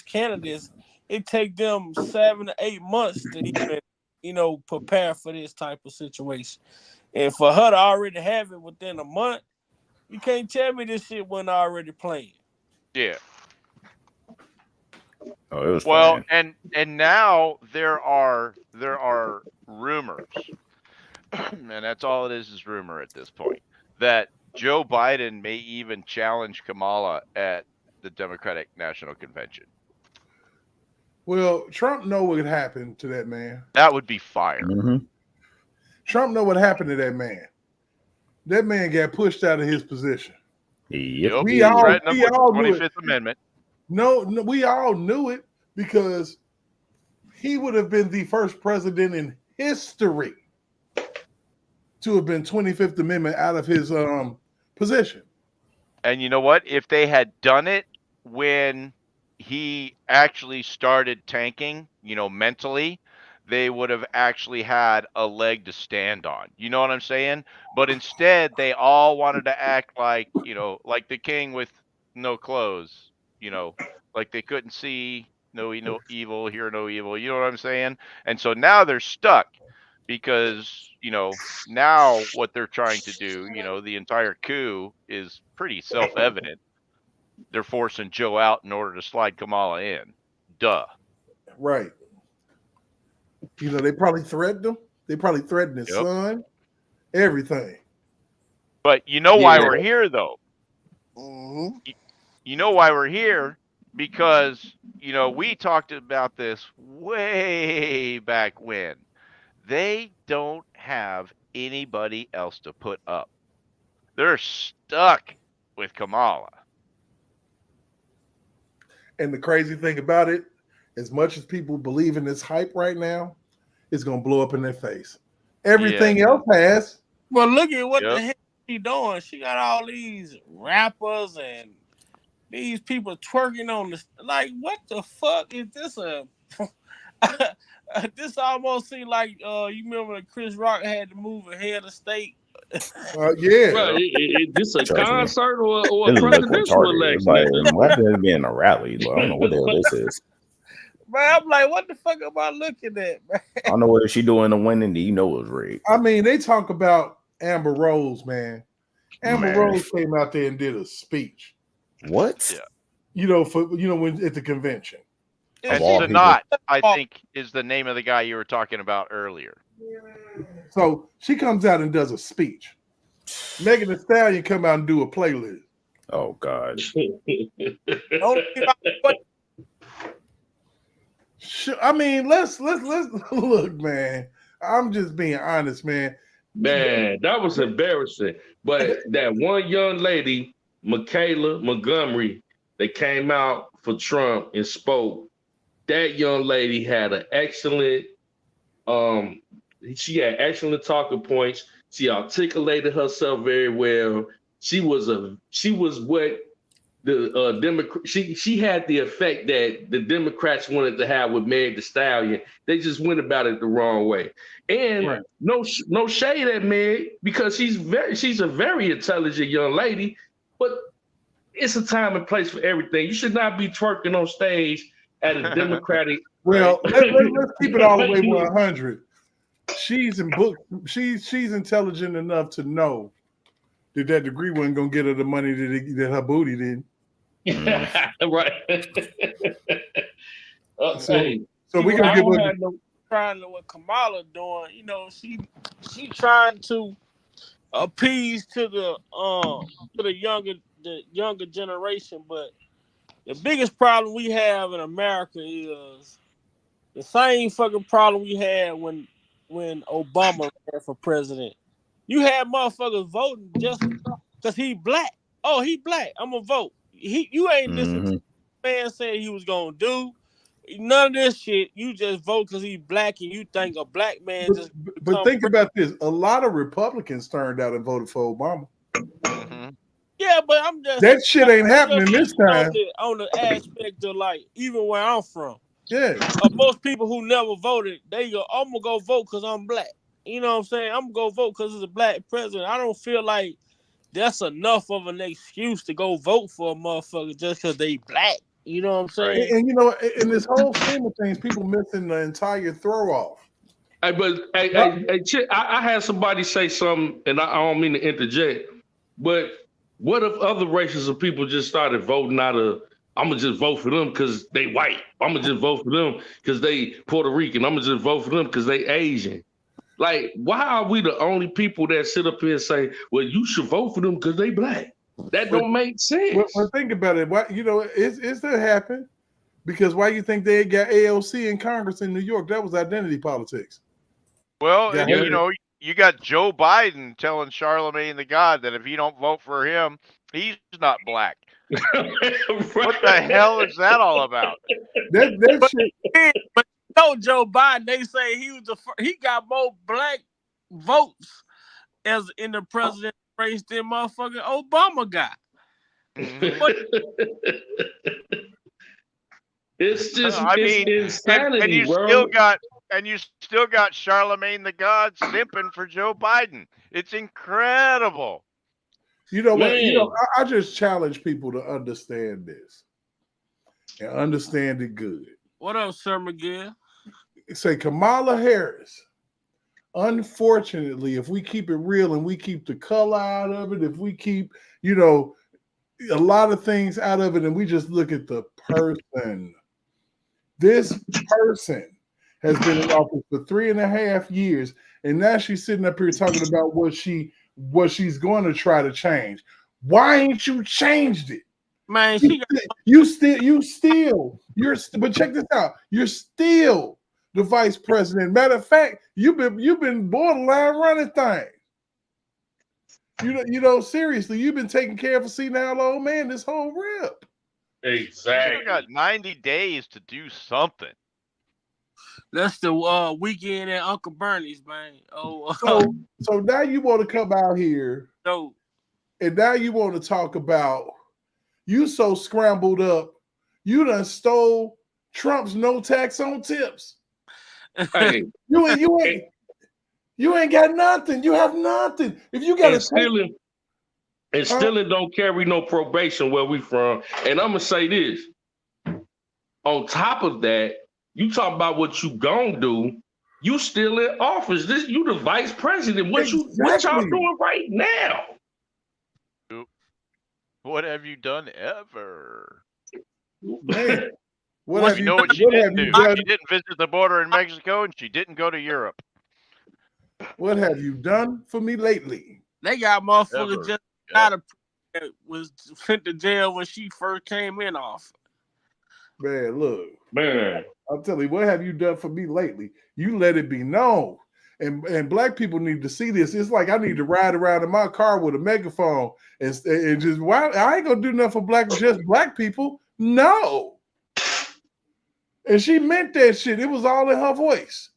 candidates, it take them 7 to 8 months to even prepare for this type of situation. And for her to already have it within a month, you can't tell me this shit wasn't already planned. Yeah. Oh, it was well, planned. and now there are rumors, and that's all it is rumor at this point, that Joe Biden may even challenge Kamala at the Democratic National Convention. Well, Trump know what happened to that man. That would be fire. Mm-hmm. Trump know what happened to that man. That man got pushed out of his position. Yep. We all knew it. 25th Amendment. No, we all knew it because he would have been the first president in history to have been 25th Amendment out of his position. And you know what? If they had done it when he actually started tanking, mentally, they would have actually had a leg to stand on. You know what I'm saying? But instead, they all wanted to act like, like the king with no clothes, like they couldn't see no evil, hear no evil. You know what I'm saying? And so now they're stuck because, now what they're trying to do, the entire coup is pretty self-evident. They're forcing Joe out in order to slide Kamala in. Duh. Right. They probably threatened him. They probably threatened his son. Everything. But you know why we're here, though? You know why we're here? Because, we talked about this way back when. They don't have anybody else to put up. They're stuck with Kamala. And the crazy thing about it, as much as people believe in this hype right now, it's going to blow up in their face. Everything else has. Well, look at what the heck she doing. She got all these rappers and these people twerking on the like. What the fuck is this? This almost seemed like you remember when Chris Rock had to move a head of state. Yeah. Bro, is this a concert or a presidential election? Like, why did it be in a rally? Like, I don't know what the hell this is. Man, I'm like, what the fuck am I looking at, man? I don't know what she doing to win, and it was rigged. I mean, they talk about Amber Rose, man. Amber Rose came out there and did a speech. What? Yeah. When at the convention. And Sanat, I think, is the name of the guy you were talking about earlier. So she comes out and does a speech. Megan Thee Stallion come out and do a playlist. Oh God. I mean, let's look, man. I'm just being honest, man. Man, that was embarrassing. But that one young lady, Michaela Montgomery, that came out for Trump and spoke, that young lady had an excellent, she had excellent talking points. She articulated herself very well. She was what the Democrat. She had the effect that the Democrats wanted to have with Meg Thee Stallion. They just went about it the wrong way. And no shade at Meg, because she's a very intelligent young lady. But it's a time and place for everything. You should not be twerking on stage at a Democratic. Well, let's keep it all the way 100. She's intelligent enough to know that degree wasn't gonna get her the money that her booty did. Right. So we're gonna give her trying to what Kamala doing. She trying to appease to the younger generation, but the biggest problem we have in America is The same fucking problem we had when Obama ran for president. You had motherfuckers voting just because he black. Oh, he black. I'm gonna vote. You ain't listen to the man saying he was gonna do none of this shit. You just vote because he black and you think a black man just. But think about this: a lot of Republicans turned out and voted for Obama. Yeah, but I'm just that shit ain't happening this time. On the aspect of like even where I'm from. Yeah, most people who never voted, they go, I'm gonna go vote because I'm black. You know what I'm saying? I'm gonna go vote because it's a black president. I don't feel like that's enough of an excuse to go vote for a motherfucker just because they black. You know what I'm saying? And you know, in this whole scheme of things, people missing the entire throw off. Hey, Chick, I had somebody say something, and I don't mean to interject, but what if other races of people just started voting out of, I'm gonna just vote for them because they white. I'm gonna just vote for them because they Puerto Rican. I'm gonna just vote for them because they Asian. Like, why are we the only people that sit up here and say, well, you should vote for them because they black? That don't make sense. Well, think about it. Why, you know, it's that happened because why you think they got AOC in Congress in New York? That was identity politics. Well, you know, you got Joe Biden telling Charlemagne the God that if you don't vote for him, he's not black. What the hell is that all about? That shit. But no, Joe Biden, they say he got more black votes as in the president race than motherfucking Obama got. It's just insanity, and you still got Charlemagne the God simping for Joe Biden. It's incredible. You know what? You know, I just challenge people to understand this and understand it good. What up, Sir Miguel? Say Kamala Harris. Unfortunately, if we keep it real and we keep the color out of it, if we keep, you know, a lot of things out of it, and we just look at the person. This person has been in office for 3.5 years, and now she's sitting up here talking about what she's going to try to change. Why ain't you changed it? Man, but check this out. You're still the vice president. Matter of fact, you've been borderline running things. You know, seriously, you've been taking care of a senile old man this whole rip. Exactly. You got 90 days to do something. That's the weekend at Uncle Bernie's, man. So now you want to come out here, and now you want to talk about you so scrambled up, you done stole Trump's no tax on tips. Hey, you ain't got nothing. You have nothing. If you got still don't carry no probation where we from. And I'm gonna say this. On top of that, you talk about what you gonna do. You still in office. You the vice president. What y'all doing right now? What have you done ever? Man, you know what she didn't do? She didn't visit the border in Mexico, and she didn't go to Europe. What have you done for me lately? They got motherfuckers just out of was sent to jail when she first came in off. Man, look. Man. I'll tell you, what have you done for me lately? You let it be known. And black people need to see this. It's like I need to ride around in my car with a megaphone and just, why I ain't gonna do nothing for just black people. No. And she meant that shit. It was all in her voice.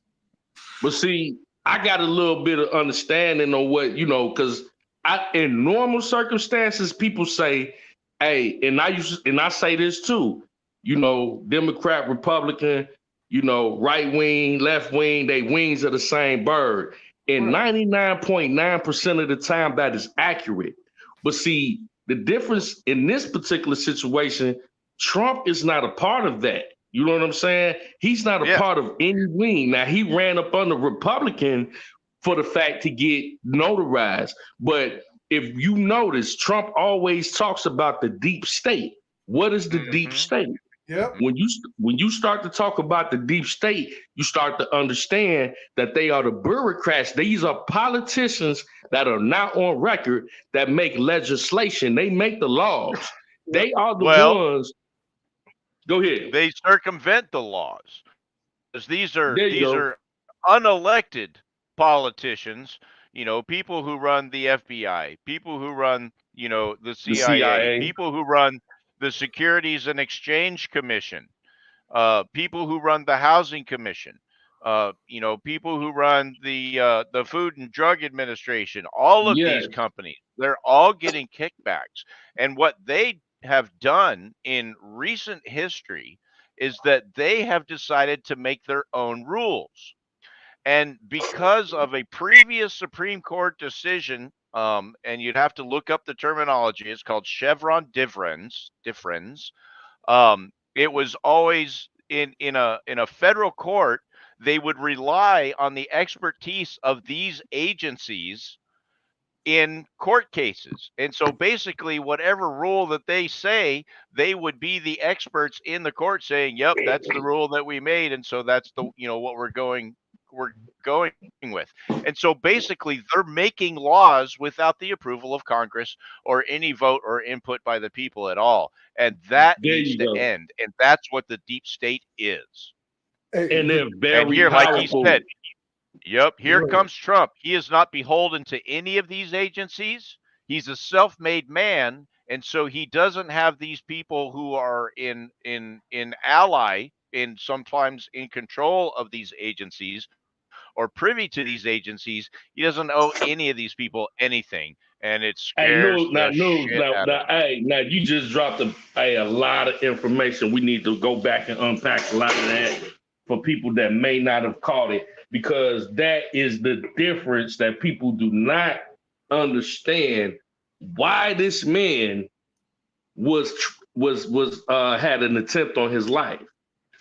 But see, I got a little bit of understanding on what, you know, because in normal circumstances, people say, hey, and I say this too, you know, Democrat, Republican, you know, right wing, left wing, they wings are the same bird. And 99.9% of the time that is accurate. But see, the difference in this particular situation, Trump is not a part of that. You know what I'm saying? He's not a part of any wing. Now, he ran up on the Republican for the fact to get notarized. But if you notice, Trump always talks about the deep state. What is the deep state? Yep. When you start to talk about the deep state, you start to understand that they are the bureaucrats. These are politicians that are not on record that make legislation. They make the laws. They are the ones. Go ahead. They circumvent the laws. these There you go. are unelected politicians, people who run the FBI, people who run, the The CIA, CIA. people who run the Securities and Exchange Commission, people who run the Housing Commission, people who run the Food and Drug Administration. All of Yeah. these companies, they're all getting kickbacks. And what they have done in recent history is that they have decided to make their own rules. And because of a previous Supreme Court decision, and you'd have to look up the terminology, it's called Chevron difference. It was always in a federal court, they would rely on the expertise of these agencies in court cases. And so basically whatever rule that they say, they would be the experts in the court saying, "Yep, that's the rule that we made, and so that's the what we're going with." And so basically they're making laws without the approval of Congress or any vote or input by the people at all. And that There needs you to go. end. And that's what the deep state is. Hey, And they're And very here, like he powerful. said, yep, here Right. comes Trump. He is not beholden to any of these agencies. He's a self-made man, and so he doesn't have these people who are in ally in sometimes in control of these agencies or privy to these agencies. He doesn't owe any of these people anything, and it Hey, scares the shit out of me. now you just dropped a lot of information. We need to go back and unpack a lot of that for people that may not have caught it, because that is the difference that people do not understand. Why this man was had an attempt on his life.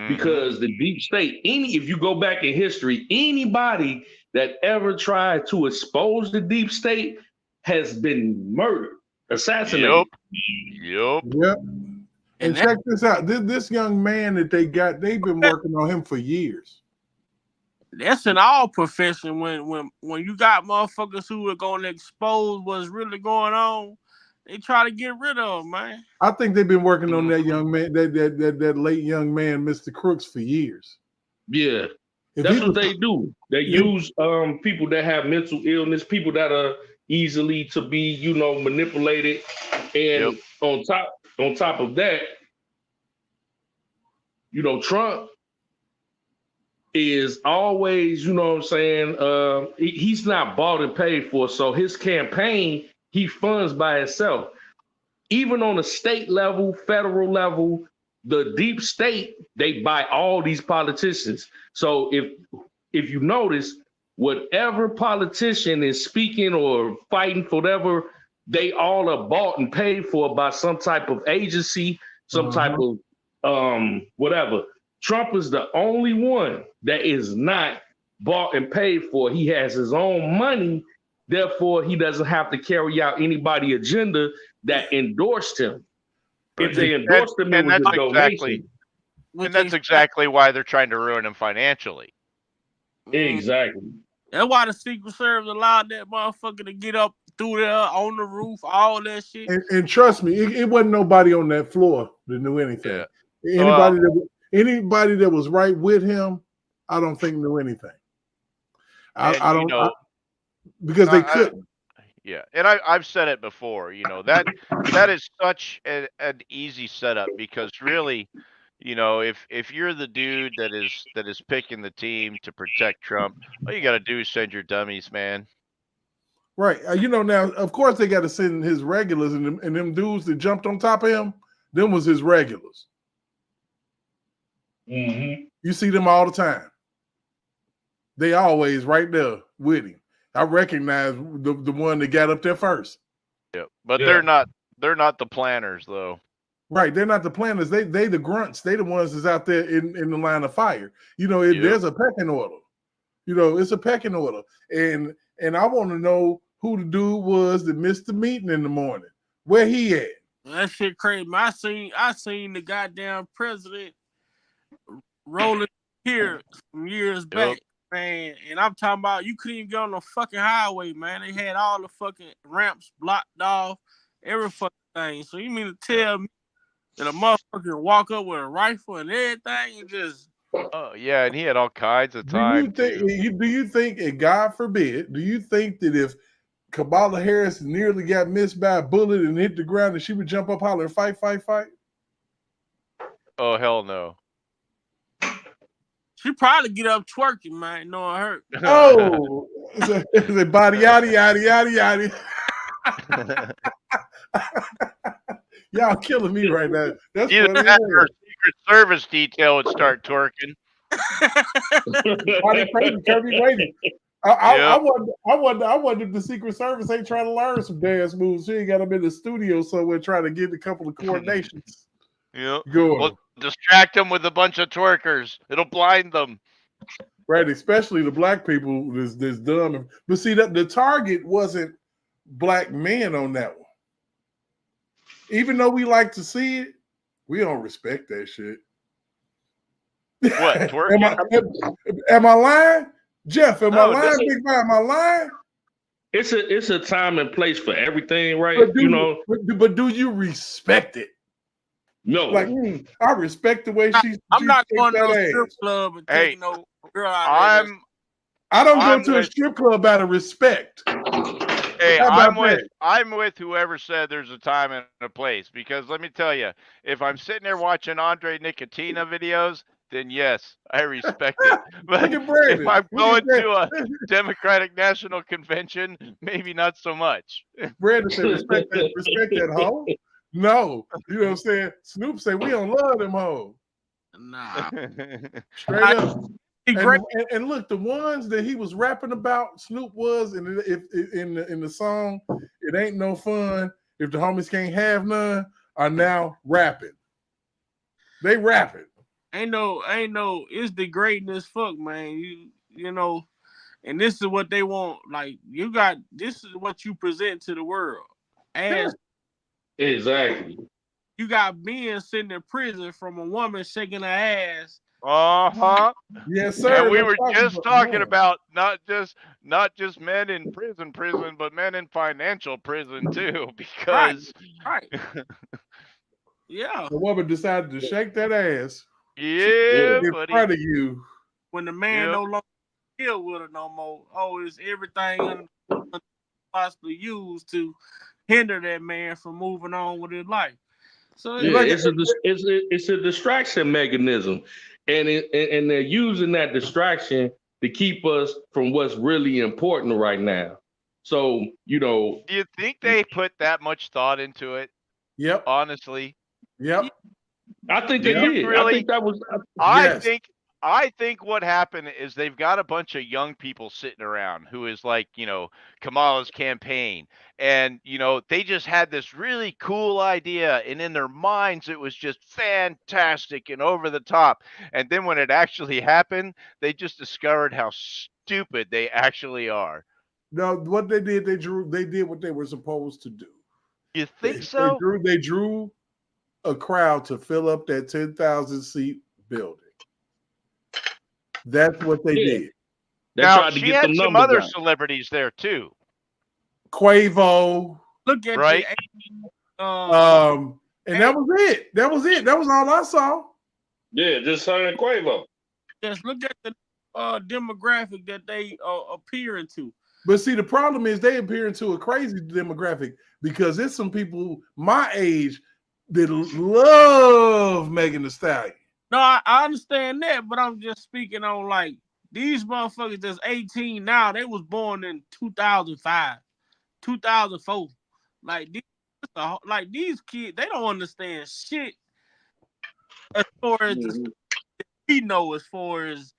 Because the deep state, if you go back in history, anybody that ever tried to expose the deep state has been murdered, assassinated. Yep. And check this out. This young man that they got, they've been working on him for years. That's in all profession. When you got motherfuckers who are going to expose what's really going on, they try to get rid of them, man. I think they've been working on that young man, that late young man, Mr. Crooks, for years. Yeah. That's what they do. They use people that have mental illness, people that are easily to be, manipulated. And on top of that, Trump is always, he's not bought and paid for. So his campaign, he funds by himself. Even on a state level, federal level, the deep state, they buy all these politicians. So if you notice, whatever politician is speaking or fighting for whatever, they all are bought and paid for by some type of agency, some type of whatever. Trump is the only one that is not bought and paid for. He has his own money. Therefore, he doesn't have to carry out anybody's agenda that endorsed him. If they endorsed him, it was a donation. And that's exactly why they're trying to ruin him financially. Exactly. That's why the Secret Service allowed that motherfucker to get up through there on the roof, all that shit. And trust me, it wasn't nobody on that floor that knew anything. Yeah. Anybody that was right with him, I don't think knew anything. Because they couldn't. Yeah, and I've said it before. That is such an easy setup, because really, if you're the dude that is picking the team to protect Trump, all you got to do is send your dummies, man. Right. Now, of course, they got to send his regulars, and them dudes that jumped on top of him, them was his regulars. Mm-hmm. You see them all the time. They always right there with him. I recognize the one that got up there first. Yeah, but they're not the planners, though. Right, they're not the planners. They the grunts. They the ones that's out there in the line of fire. There's a pecking order. It's a pecking order. And I want to know who the dude was that missed the meeting in the morning. Where he at? That shit crazy. I seen the goddamn president rolling here some years back, man. And I'm talking about, you couldn't even get on the fucking highway, man. They had all the fucking ramps blocked off, every fucking thing. So you mean to tell me that a motherfucker walk up with a rifle and everything and just Oh yeah, and he had all kinds of Do you time think? too. Do you think? And God forbid, do you think that if Kamala Harris nearly got missed by a bullet and hit the ground, and she would jump up, holler, fight, fight, fight? Oh hell no. She probably get up twerking, man, knowing her. Oh, the body yaddy yaddy yaddy yaddy. Y'all killing me right now. That's Either funny. that or Secret Service detail would start twerking. Body crazy, Kirby waiting. I wonder if the Secret Service ain't trying to learn some dance moves. She ain't got them in the studio somewhere trying to get a couple of coordinations. Yeah. Going. We'll distract them with a bunch of twerkers. It'll blind them. Right, especially the black people that's dumb. But see, that the target wasn't black men on that one. Even though we like to see it, we don't respect that shit. What, twerking? Am I lying? Jeff, am I No, lying? Big Man, am I lying? It's a time and place for everything, right? But do you respect it? No. Like, I respect the way I'm not going to that no ass. strip club and Hey, taking no girl out there. I don't I'm go to a strip club out of respect. Hey, How about that? I'm with whoever said there's a time and a place, because let me tell you, if I'm sitting there watching Andre Nicotina videos, then yes, I respect it. But Look at Brandon. if I'm Look at going to a Brandon. Democratic National Convention, maybe not so much. Brandon said, respect that hoe. No, you know what I'm saying? Snoop said, we don't love them hoes. Nah. Straight up. And look, the ones that he was rapping about, Snoop was, and if in the song, it ain't no fun if the homies can't have none, are now rapping. They rapping. Ain't no, it's degrading as fuck, man. You know, and this is what they want. Like, this is what you present to the world. As Exactly. you got men sitting in prison from a woman shaking her ass. Uh-huh. Yes, sir. And we were just talking about not just men in prison, but men in financial prison too, because right. Yeah. The woman decided to shake that ass. Yeah, in buddy. front of you. When the man no longer deal with her no more. Oh, it's everything possibly used to hinder that man from moving on with his life. So it's a distraction mechanism, and they're using that distraction to keep us from what's really important right now. So do you think they put that much thought into it? Yep. Honestly. Yep. I think they did. Really? I think that was. I think what happened is they've got a bunch of young people sitting around who is like, Kamala's campaign. And, they just had this really cool idea. And in their minds, it was just fantastic and over the top. And then when it actually happened, they just discovered how stupid they actually are. No, what they did, they did what they were supposed to do. You think so? They drew a crowd to fill up that 10,000 seat building. That's what they did. Now, she had some other celebrities there too. Quavo. Look at right. And that was it. That was it. That was all I saw. Yeah, just her and Quavo. Just look at the demographic that they appear into. But see, the problem is they appear into a crazy demographic because there's some people my age that love Megan Thee Stallion. No, I understand that, but I'm just speaking on like these motherfuckers that's 18 now. They was born in 2005, 2004. Like these kids, they don't understand shit as far as we know, as far as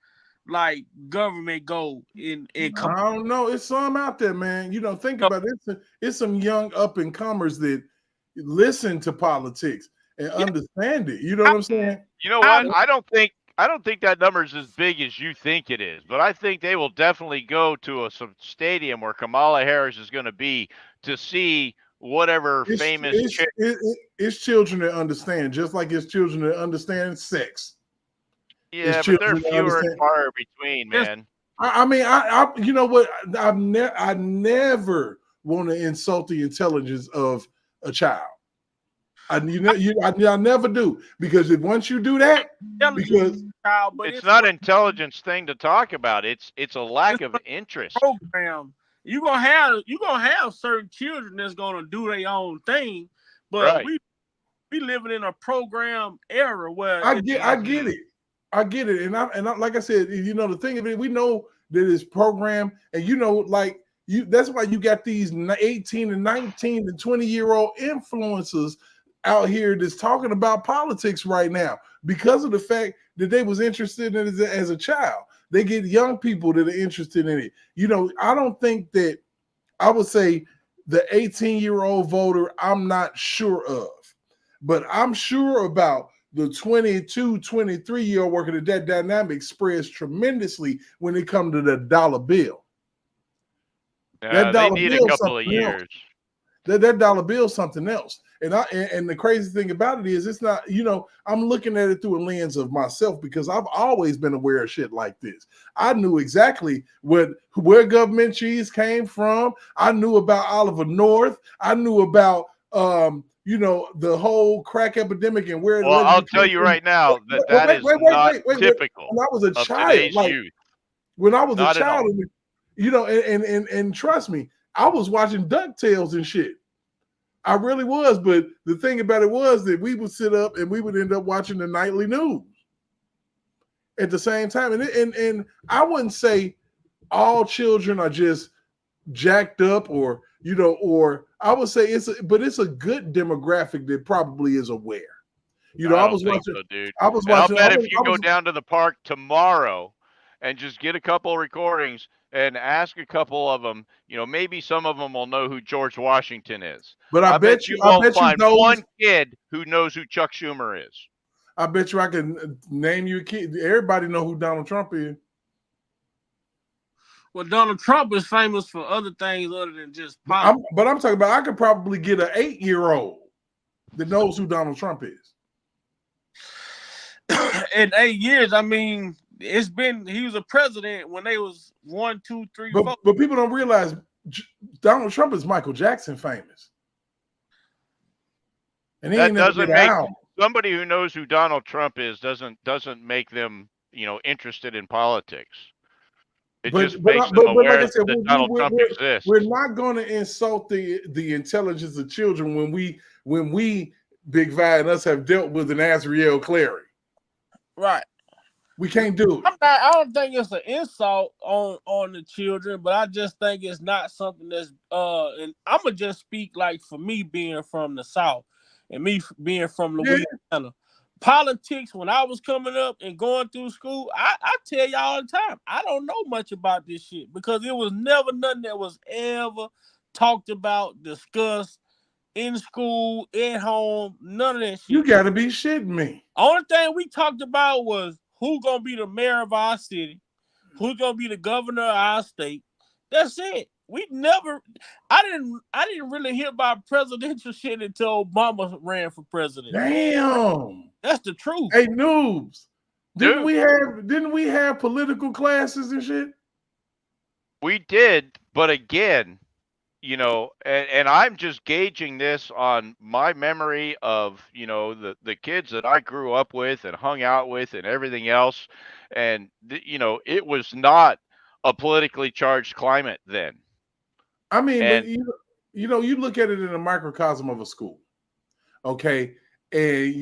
like government go in. I don't know. It's some out there, man. Think about it. It's some young up and comers that listen to politics and understand it. You know what I'm saying? You know what? I don't think that number is as big as you think it is, but I think they will definitely go to some stadium where Kamala Harris is going to be to see whatever famous. It's children that understand, just like it's children that understand sex. Yeah, but they're fewer and far between, man. I mean, you know what? I never want to insult the intelligence of a child. I never do, because if once you do that, because it's not an intelligence thing to talk about. It's a lack of interest. Program. You're gonna have certain children that's gonna do their own thing, but we living in a program era where I get it, and I like I said, the thing of it, we know that it's programmed, and that's why you got these 18 and 19 and 20-year-old influencers out here that's talking about politics right now, because of the fact that they was interested in it as a child. They get young people that are interested in it. I don't think that, I would say the 18-year-old voter, I'm not sure of, but I'm sure about the 22, 23-year-old worker, that dynamic spreads tremendously when it comes to the dollar bill. That dollar they need bill a couple of years. That dollar bill is something else. And the crazy thing about it is, it's not, I'm looking at it through a lens of myself, because I've always been aware of shit like this. I knew exactly where government cheese came from. I knew about Oliver North. I knew about the whole crack epidemic and where. Well, I'll tell you right now that is not typical. When I was a of child, today's youth. When I was Not a child, and trust me, I was watching DuckTales and shit. I really was, but the thing about it was that we would sit up and we would end up watching the nightly news at the same time. And I wouldn't say all children are just jacked up, or I would say it's a good demographic that probably is aware. I was watching. So, dude. I was watching. I'll bet if you go down to the park tomorrow and just get a couple of recordings and ask a couple of them, maybe some of them will know who George Washington is. But I bet you won't find one kid who knows who Chuck Schumer is. I bet you I can name you a kid. Everybody know who Donald Trump is. Well, Donald Trump is famous for other things other than just politics. But I'm talking about, I could probably get an 8-year-old that knows who Donald Trump is. In 8 years, I mean, he was a president when they was 1, 2, 3, 4. But people don't realize Donald Trump is Michael Jackson famous. And that doesn't make somebody who knows who Donald Trump is doesn't make them, interested in politics. It just makes them aware that Donald Trump exists. We're not going to insult the intelligence of children when we Big Vi and us have dealt with an Azriel Clary. Right. We can't do it. I don't think it's an insult on the children, but I just think it's not something that's and I'm gonna just speak like for me being from the South and me being from Louisiana. Yeah. Politics, when I was coming up and going through school, I tell y'all all the time, I don't know much about this shit, because it was never nothing that was ever talked about, discussed in school, at home, none of that shit. You gotta be shitting me. Only thing we talked about was who's gonna be the mayor of our city, who's gonna be the governor of our state. That's it. I didn't really hear about presidential shit until Obama ran for president. Damn. That's the truth. Hey, Noobz, didn't we have political classes and shit? We did, but again, and I'm just gauging this on my memory of, the kids that I grew up with and hung out with and everything else. And, it was not a politically charged climate then. I mean, but you look at it in a microcosm of a school, okay? And,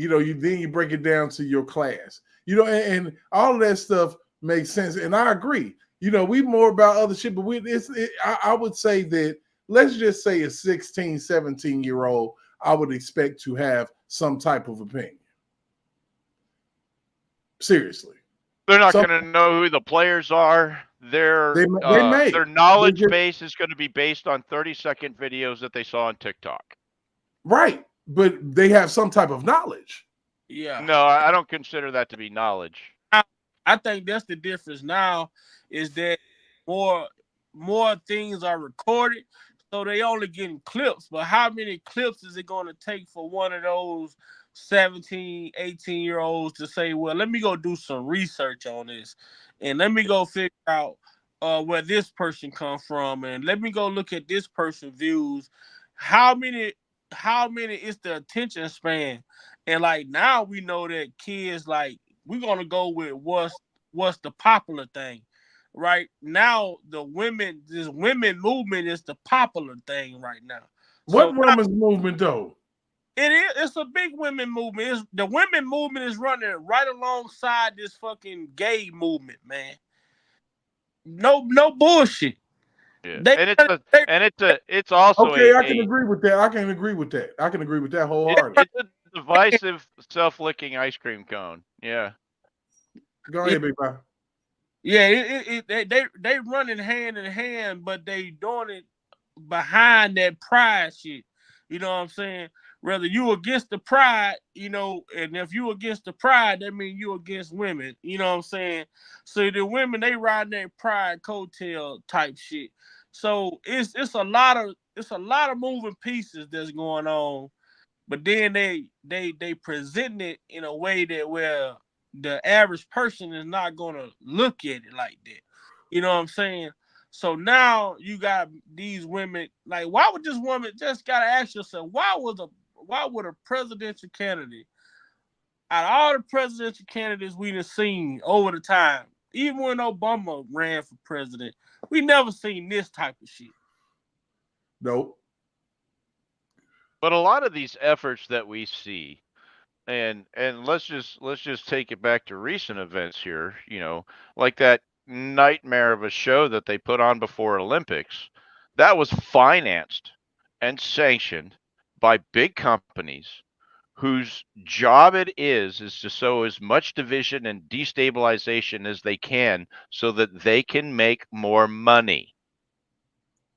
then you break it down to your class, and all of that stuff makes sense. And I agree, we more about other shit, but I would say that, let's just say a 16, 17-year-old, I would expect to have some type of opinion. Seriously. They're not going to know who the players are. Their knowledge base is going to be based on 30-second videos that they saw on TikTok. Right. But they have some type of knowledge. Yeah. No, I don't consider that to be knowledge. I think that's the difference now, is that more things are recorded, so they only getting clips. But how many clips is it going to take for one of those 17, 18-year-olds to say, well, let me go do some research on this, and let me go figure out where this person comes from, and let me go look at this person's views. How many how many is the attention span? And like now we know that kids like we're gonna go with what's the popular thing. Right now, this women movement is the popular thing right now. What So women's movement though? it's a big women movement. The women movement is running right alongside this fucking gay movement, man. No bullshit. Yeah. They, It's also Okay, I can a agree with that. I can agree with that. I can agree with that wholeheartedly. it's a divisive self-licking ice cream cone. Yeah. Go ahead, big guy. Yeah, they running hand in hand, but they doing it behind that pride shit. You know what I'm saying? Whether you against the pride, and if you against the pride, that means you against women. You know what I'm saying? So the women they riding that pride coattail type shit. So it's a lot of moving pieces that's going on, but then they present it in a way that where the average person is not gonna look at it like that. You know what I'm saying? So now you got these women. Like, why would this woman just gotta ask yourself, why would a presidential candidate, out of all the presidential candidates we've seen over the time, even when Obama ran for president, we never seen this type of shit. Nope. But a lot of these efforts that we see, and let's just take it back to recent events here, like that nightmare of a show that they put on before Olympics, that was financed and sanctioned by big companies whose job it is to sow as much division and destabilization as they can so that they can make more money.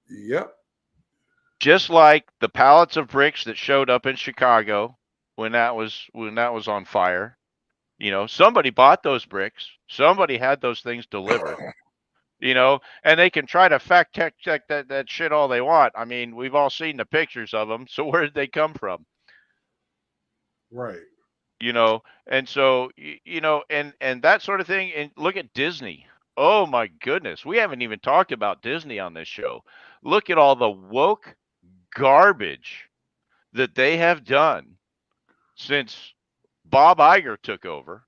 Yep. Just like the pallets of bricks that showed up in Chicago when that was on fire. Somebody bought those bricks. Somebody had those things delivered. And they can try to fact check that shit all they want. I mean, we've all seen the pictures of them. So where did they come from? Right. And so and that sort of thing. And look at Disney. Oh my goodness, we haven't even talked about Disney on this show. Look at all the woke garbage that they have done since Bob Iger took over.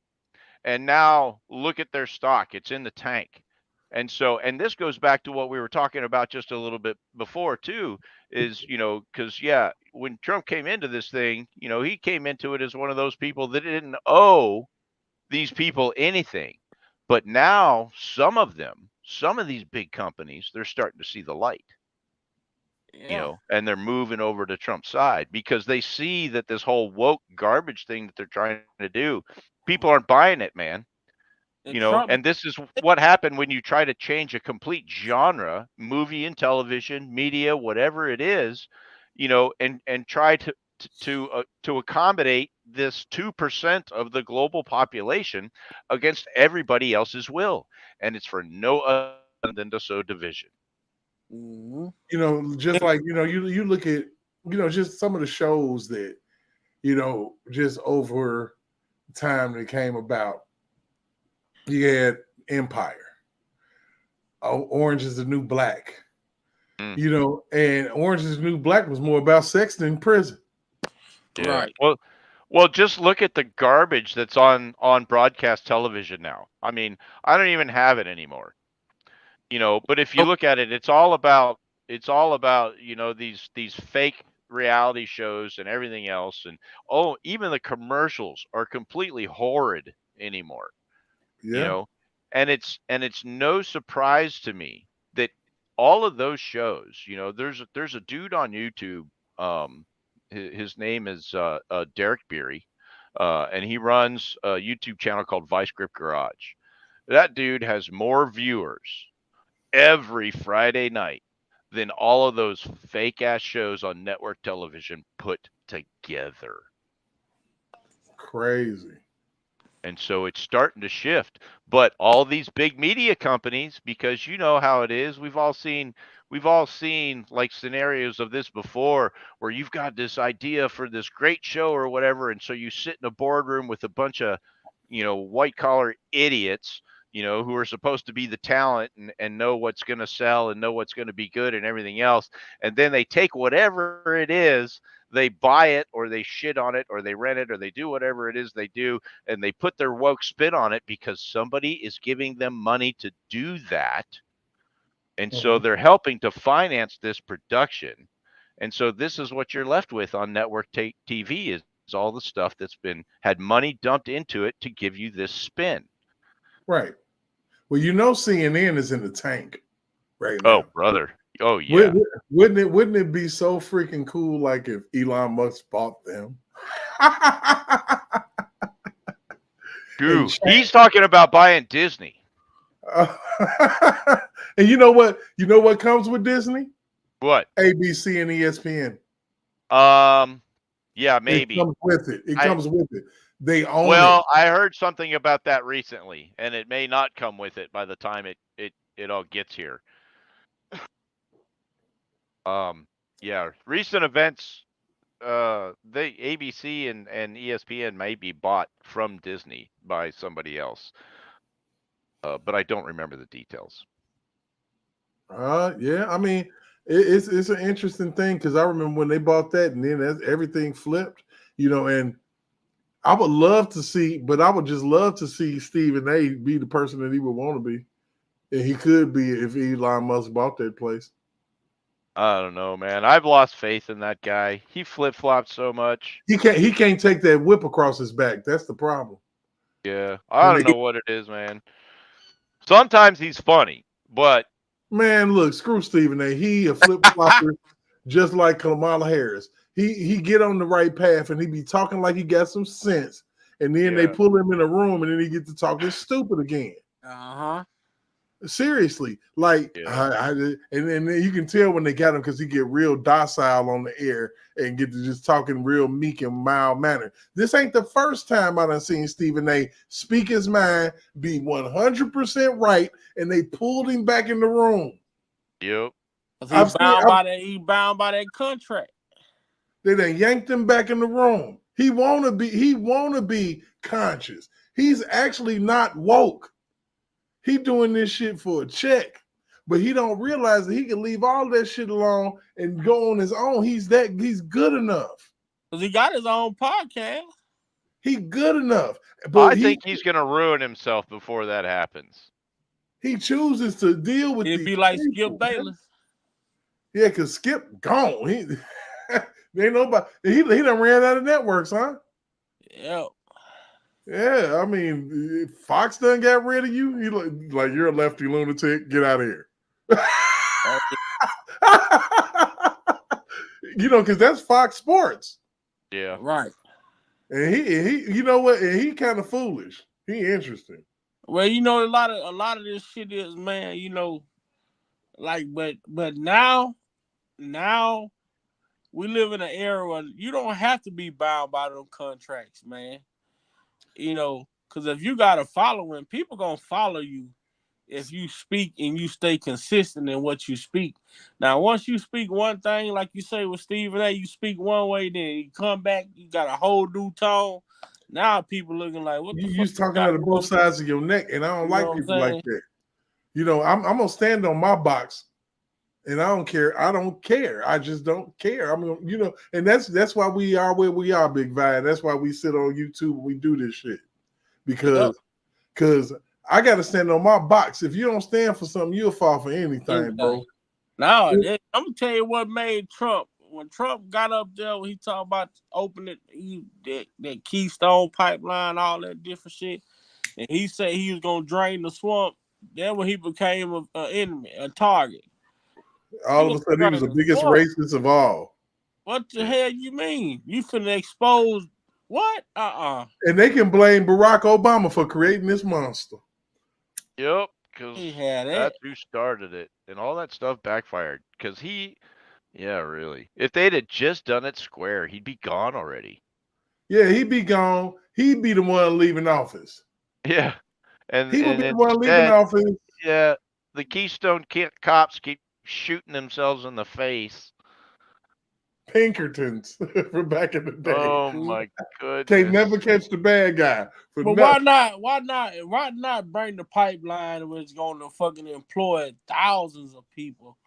And now look at their stock. It's in the tank. And so, and this goes back to what we were talking about just a little bit before too, is, because when Trump came into this thing, he came into it as one of those people that didn't owe these people anything. But now some of these big companies, they're starting to see the light. And they're moving over to Trump's side because they see that this whole woke garbage thing that they're trying to do, people aren't buying it, man. And this is what happened when you try to change a complete genre, movie and television, media, whatever it is, and try to accommodate this 2% of the global population against everybody else's will, and it's for no other than to sow division. Just like you look at just some of the shows that just over time that came about. You had Empire, Orange is the New Black, and Orange is the New Black was more about sex than prison. Yeah. Right. Well, just look at the garbage that's on broadcast television now. I mean, I don't even have it anymore. But if you look at it, it's all about these fake reality shows and everything else, and even the commercials are completely horrid anymore. Yeah. And it's no surprise to me that all of those shows, there's a dude on YouTube, his name is Derek Beery, and he runs a YouTube channel called Vice Grip Garage. That dude has more viewers every Friday night than all of those fake ass shows on network television put together. Crazy. And so it's starting to shift. But all these big media companies, because you know how it is, we've all seen like scenarios of this before where you've got this idea for this great show or whatever. And so you sit in a boardroom with a bunch of, white collar idiots, who are supposed to be the talent and know what's going to sell and know what's going to be good and everything else. And then they take whatever it is they buy it or they shit on it or they rent it or they do whatever it is they do, and they put their woke spin on it because somebody is giving them money to do that. And so they're helping to finance this production. And so this is what you're left with on network TV is all the stuff that's had money dumped into it to give you this spin. Right. Well, CNN is in the tank right now. Oh, brother. Oh, yeah. Wouldn't it be so freaking cool like if Elon Musk bought them? Dude, he's talking about buying Disney. And you know what? You know what comes with Disney? What? ABC and ESPN. Yeah, maybe. It comes with it. It comes with it. They own it. Well, I heard something about that recently, and it may not come with it by the time it all gets here. Yeah, recent events, ABC and ESPN may be bought from Disney by somebody else. But I don't remember the details. Yeah, I mean, it's an interesting thing because I remember when they bought that, and then everything flipped, and I would love to see, but I would just love to see Stephen A. be the person that he would want to be, and he could be if Elon Musk bought that place. I don't know, man. I've lost faith in that guy. He flip-flops so much. He can't take that whip across his back. That's the problem. Yeah, I don't know what it is, man. Sometimes he's funny, but man, look, screw Stephen A. He a flip-flopper just like Kamala Harris. He get on the right path and he be talking like he got some sense, and then they pull him in a room and then he get to talking stupid again. Seriously, like and then you can tell when they got him because he get real docile on the air and get to just talking real meek and mild manner. This ain't the first time I done seen Stephen A. speak his mind, be 100% right, and they pulled him back in the room. Yep. He bound by that contract. They done yanked him back in the room. He wanna be conscious. He's actually not woke. He doing this shit for a check, but he don't realize that he can leave all that shit alone and go on his own. He's good enough. Because he got his own podcast. He good enough. But I think he's going to ruin himself before that happens. He chooses to deal with It'd be like Skip Bayless. Yeah, because Skip gone. He ain't nobody. He done ran out of networks, huh? Yeah. Yeah, I mean, Fox done got rid of you. He like you're a lefty lunatic. Get out of here. Because that's Fox Sports. Yeah, right. And he, you know what? And he kind of foolish. He interesting. Well, a lot of this shit is, man. Like, but now we live in an era where you don't have to be bound by them contracts, man. Because if you got a following, people gonna follow you if you speak and you stay consistent in what you speak. Now, once you speak one thing, like you say with Stephen A., you speak one way, then you come back, you got a whole new tone. Now people looking like, what the fuck? You talking out of both sides of your neck, and I don't like people like that. I'm gonna stand on my box, and I don't care. I don't care. I just don't care. And that's why we are where we are, Big Vi. That's why we sit on YouTube and we do this shit. Because I got to stand on my box. If you don't stand for something, you'll fall for anything, bro. Now, I'm gonna tell you what made Trump. When Trump got up there, he talked about opening that Keystone pipeline, all that different shit, and he said he was gonna drain the swamp. Then when he became an enemy, a target. All of a sudden, he was the biggest racist of all. What the hell you mean? You finna expose what? And they can blame Barack Obama for creating this monster. Yep, because that's who started it, and all that stuff backfired. Because yeah, really. If they'd have just done it square, he'd be gone already. Yeah, he'd be gone. He'd be the one leaving office. Yeah, and he would be the one leaving office. Yeah, the Keystone cops keep shooting themselves in the face. Pinkertons from back in the day. Oh my goodness! They never catch the bad guy. But why not bring the pipeline where it's going to fucking employ thousands of people?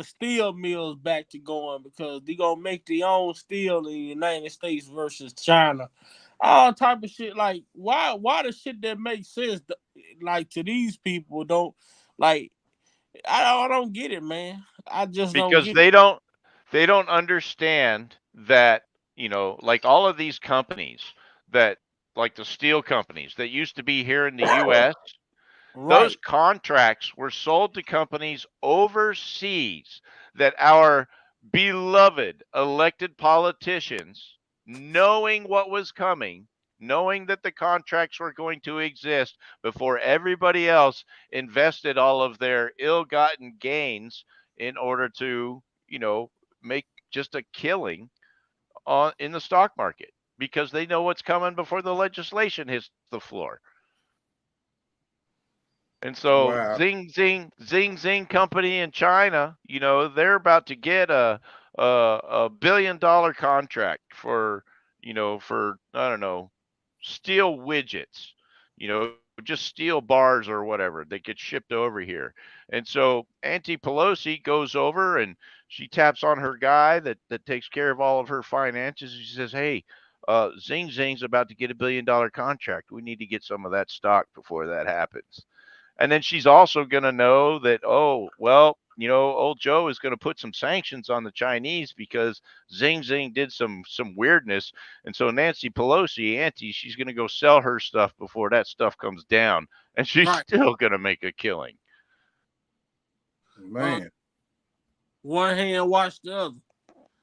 steel mills back to going because they gonna make their own steel in the United States versus China. All type of shit. Like why the shit that makes sense like to these people don't like. I don't get it, man. I just don't because get it. they don't understand that, you know, like all of these companies that, like the steel companies that used to be here in the US, those Right. contracts were sold to companies overseas that our beloved elected politicians, knowing what was coming, knowing that the contracts were going to exist before everybody else, invested all of their ill-gotten gains in order to, you know, make just a killing on in the stock market because they know what's coming before the legislation hits the floor. And so Wow. Zing company in China, you know, they're about to get a $1 billion contract for, you know, for I don't know, steel widgets, you know, just steel bars or whatever that get shipped over here. And so Auntie Pelosi goes over and she taps on her guy that takes care of all of her finances. She says, "Hey, Zing's about to get a $1 billion contract. We need to get some of that stock before that happens." And then she's also going to know that, oh, well, you know, old Joe is going to put some sanctions on the Chinese because Zing did some weirdness. And so Nancy Pelosi, Auntie, she's going to go sell her stuff before that stuff comes down. And she's Right. still going to make a killing. Man. One hand wash the other.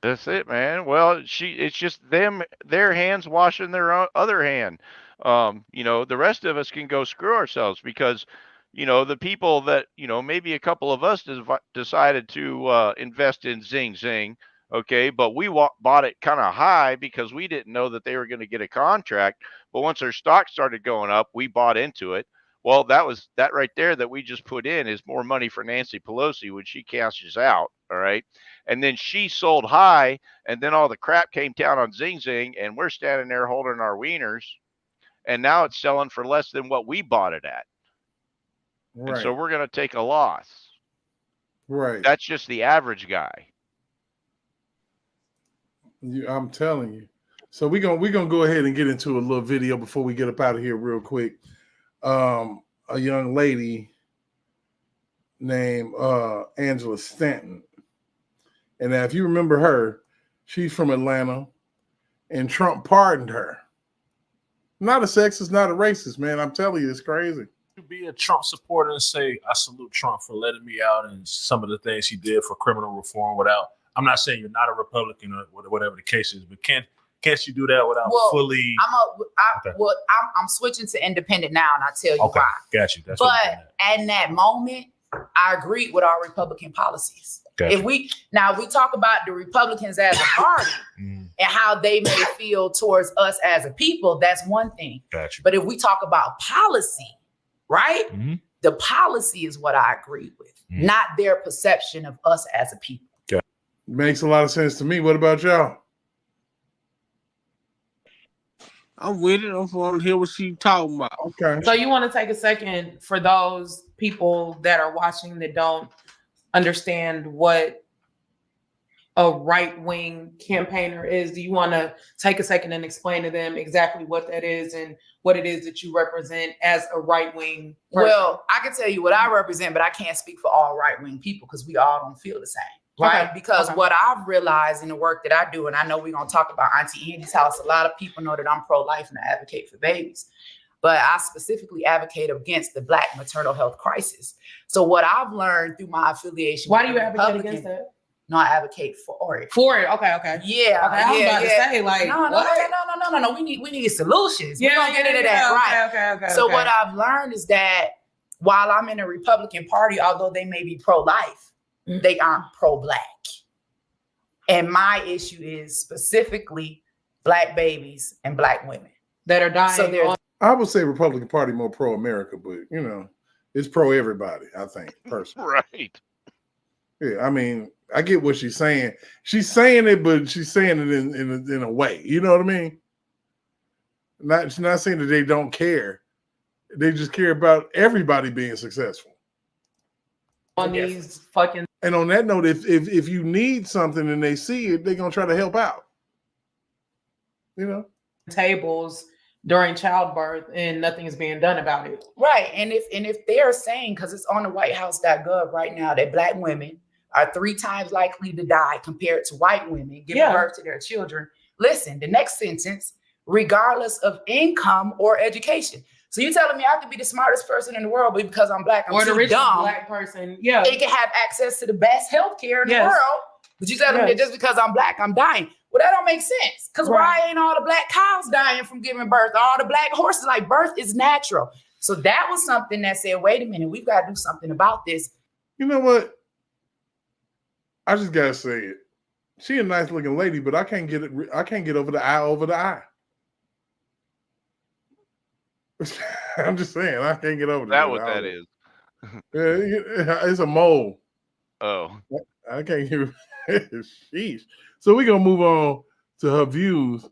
That's it, man. Well, it's just their hands washing their other hand. You know, the rest of us can go screw ourselves because, you know, the people that, you know, maybe a couple of us decided to invest in Zing, okay, but we bought it kind of high because we didn't know that they were going to get a contract. But once their stock started going up, we bought into it. Well, that right there that we just put in is more money for Nancy Pelosi when she cashes out. All right. And then she sold high, and then all the crap came down on Zing, and we're standing there holding our wieners, and now it's selling for less than what we bought it at. Right. And so we're going to take a loss. Right. That's just the average guy. I'm telling you. So we're gonna go ahead and get into a little video before we get up out of here real quick. A young lady named Angela Stanton. And now if you remember her, she's from Atlanta, and Trump pardoned her. Not a sexist, not a racist, man. I'm telling you, it's crazy. To be a Trump supporter and say, I salute Trump for letting me out and some of the things he did for criminal reform without, I'm not saying you're not a Republican or whatever the case is, but can't you do that without fully? I'm switching to independent now, and I'll tell you why. Got you. That's but in that moment, I agreed with our Republican policies. Gotcha. If we talk about the Republicans as a party and how they may feel towards us as a people, that's one thing. Gotcha. But if we talk about policy, right? Mm-hmm. The policy is what I agree with, not their perception of us as a people. Gotcha. Makes a lot of sense to me. What about y'all? I'm with it. I'm want to hear what she talking about. Okay. So you want to take a second for those people that are watching that don't understand what a right-wing campaigner is. Do you want to take a second and explain to them exactly what that is and what it is that you represent as a right-wing person? Well, I can tell you what I represent, but I can't speak for all right-wing people because we all don't feel the same. Right. Okay. Because what I've realized in the work that I do, and I know we're going to talk about Auntie Andy's house, a lot of people know that I'm pro-life and I advocate for babies, but I specifically advocate against the Black maternal health crisis. So what I've learned through my affiliation. Why do you advocate against that? No, I advocate for it. For it. Okay. Yeah. Okay, I was about to say, like, no. We need solutions. We're going to get into that. Right. Okay. So what I've learned is that while I'm in the Republican Party, although they may be pro-life, they aren't pro-Black. And my issue is specifically Black babies and Black women that are dying. So I would say Republican Party more pro-America, but you know, it's pro-everybody, I think, personally. Right. Yeah, I mean, I get what she's saying. She's saying it, but she's saying it in a way. You know what I mean? She's not saying that they don't care. They just care about everybody being successful. on these fucking. And on that note, if you need something and they see it, they're gonna try to help out. You know, tables during childbirth and nothing is being done about it. Right. And if they're saying, because it's on the whitehouse.gov right now, that Black women are 3 times likely to die compared to white women giving birth to their children. Listen, the next sentence, regardless of income or education. So you telling me I could be the smartest person in the world, but because I'm Black, I'm or the too richest dumb. Black person. Yeah. They can have access to the best healthcare in the world. But you telling me that just because I'm Black, I'm dying. Well, that don't make sense. Because why ain't all the Black cows dying from giving birth? All the Black horses, like birth is natural. So that was something that said, wait a minute, we've got to do something about this. You know what? I just gotta say it. She a nice looking lady, but I can't get it. I can't get over the eye over the eye. I'm just saying, I can't get over that. What that is? It's a mole. Oh, I can't hear. Sheesh. So we're gonna move on to her views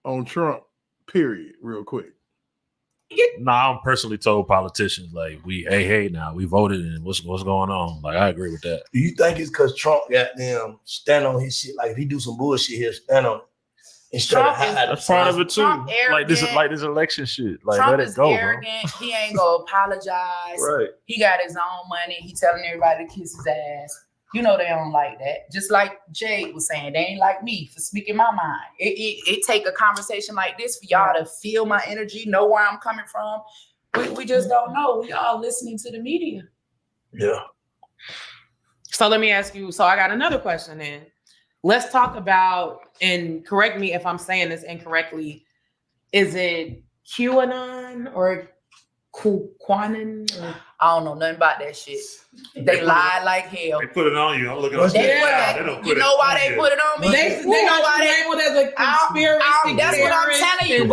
on Trump. Period. Real quick. I'm personally told politicians like hey now we voted and what's going on. Like I agree with that. Do you think it's because Trump got them stand on his shit? Like if he do some bullshit, he'll stand on it. That's part of it too. Like this election shit. Like Trump let it is go, arrogant. He ain't gonna apologize. Right. He got his own money. He telling everybody to kiss his ass. You know they don't like that. Just like Jade was saying, they ain't like me for speaking my mind. It take a conversation like this for y'all to feel my energy, know where I'm coming from. We just don't know. We all listening to the media. Yeah. So let me ask you. So I got another question then. Let's talk about, and correct me if I'm saying this incorrectly. Is it QAnon or Quanon? I don't know nothing about that shit. They lie like hell. They put it on you. I'm looking at you know why they put it on me? They got you labeled as a conspiracy. That's what I'm telling you.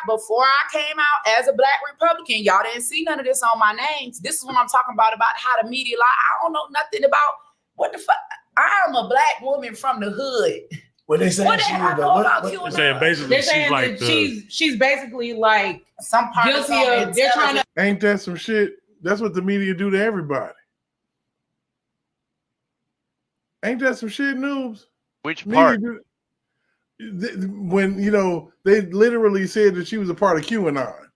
Before I came out as a Black Republican, y'all didn't see none of this on my name. This is what I'm talking about how the media lie. I don't know nothing about what the fuck. I'm a Black woman from the hood. What they saying? They're saying basically she's basically like some part guilty of. They're trying to. Ain't that some shit? That's what the media do to everybody. Ain't that some shit, Noobz? Which part? When they literally said that she was a part of QAnon.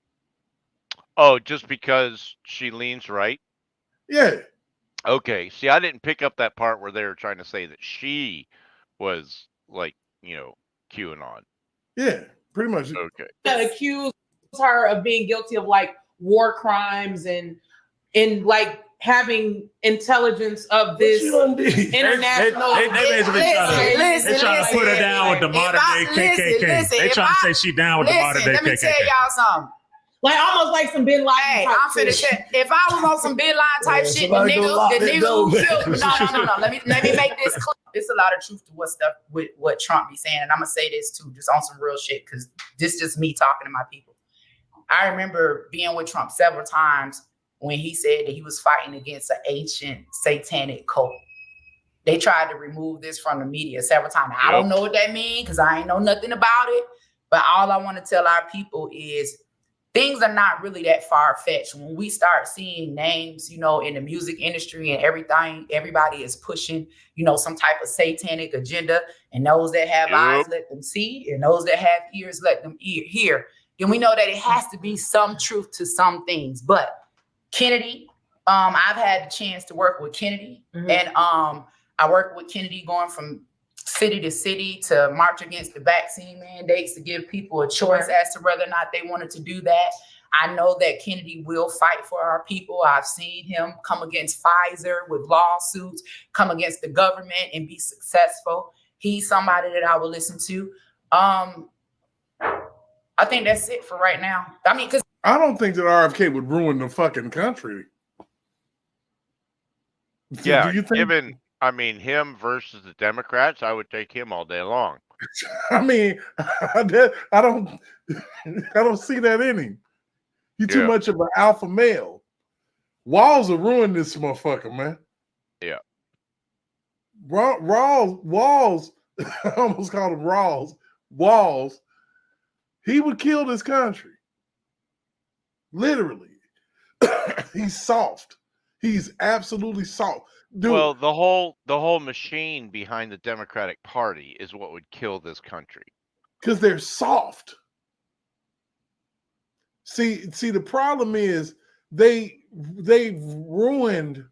Oh, just because she leans right? Yeah. Okay. See, I didn't pick up that part where they were trying to say that she was like, QAnon. Yeah, pretty much. Okay. Accuse her of being guilty of like war crimes and like having intelligence of this international. They basically trying to put her down with the modern day KKK. They trying to say she down with the modern day KKK. Let me tell y'all something. Like almost like some Bin Laden. Hey, I'm finna check. If I was on some Bin Laden type shit, the nigga who killed me. No. Let me make this clear. There's a lot of truth to what Trump be saying, and I'm gonna say this too, just on some real shit, because this is just me talking to my people. I remember being with Trump several times when he said that he was fighting against an ancient satanic cult. They tried to remove this from the media several times. I don't know what that means because I ain't know nothing about it. But all I want to tell our people is things are not really that far-fetched. When we start seeing names, in the music industry and everything, everybody is pushing, some type of satanic agenda. And those that have eyes, let them see. And those that have ears, let them hear. Then we know that it has to be some truth to some things. But Kennedy, I've had the chance to work with Kennedy. Mm-hmm. And I worked with Kennedy going from city to city to march against the vaccine mandates to give people a choice as to whether or not they wanted to do that. I know that Kennedy will fight for our people. I've seen him come against Pfizer with lawsuits, come against the government and be successful. He's somebody that I will listen to. I think that's it for right now. I mean, because I don't think that RFK would ruin the fucking country. Yeah, do you think? Him versus the Democrats, I would take him all day long. I mean, I don't see that in him. He's too much of an alpha male. Walls will ruin this motherfucker, man. Yeah. Walls, I almost called him Rawls. Walls, he would kill this country. Literally. He's soft. He's absolutely soft. Dude, Well, the whole machine behind the Democratic Party is what would kill this country. Because they're soft. See, the problem is they ruined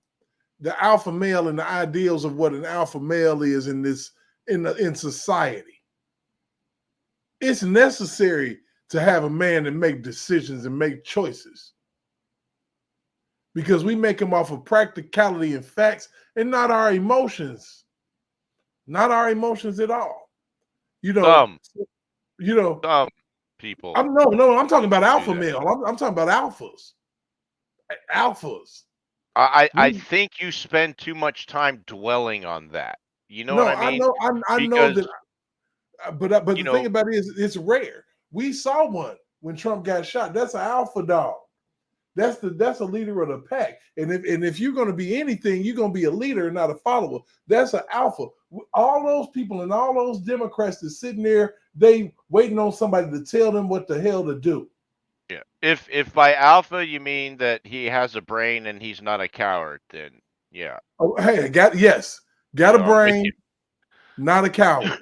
the alpha male and the ideals of what an alpha male is in society. It's necessary to have a man that make decisions and make choices, because we make them off of practicality and facts and not our emotions. Not our emotions at all. Dumb people. I'm talking about alpha male. I'm talking about alphas. Alphas. I think you spend too much time dwelling on that. You know what I mean? I know that. But the thing about it is, it's rare. We saw one when Trump got shot. That's an alpha dog. That's a leader of the pack. And if you're going to be anything, you're going to be a leader, not a follower. That's an alpha. All those people and all those Democrats that's sitting there, they waiting on somebody to tell them what the hell to do. Yeah. If by alpha you mean that he has a brain and he's not a coward, then yeah. Oh, hey, got a brain, not a coward.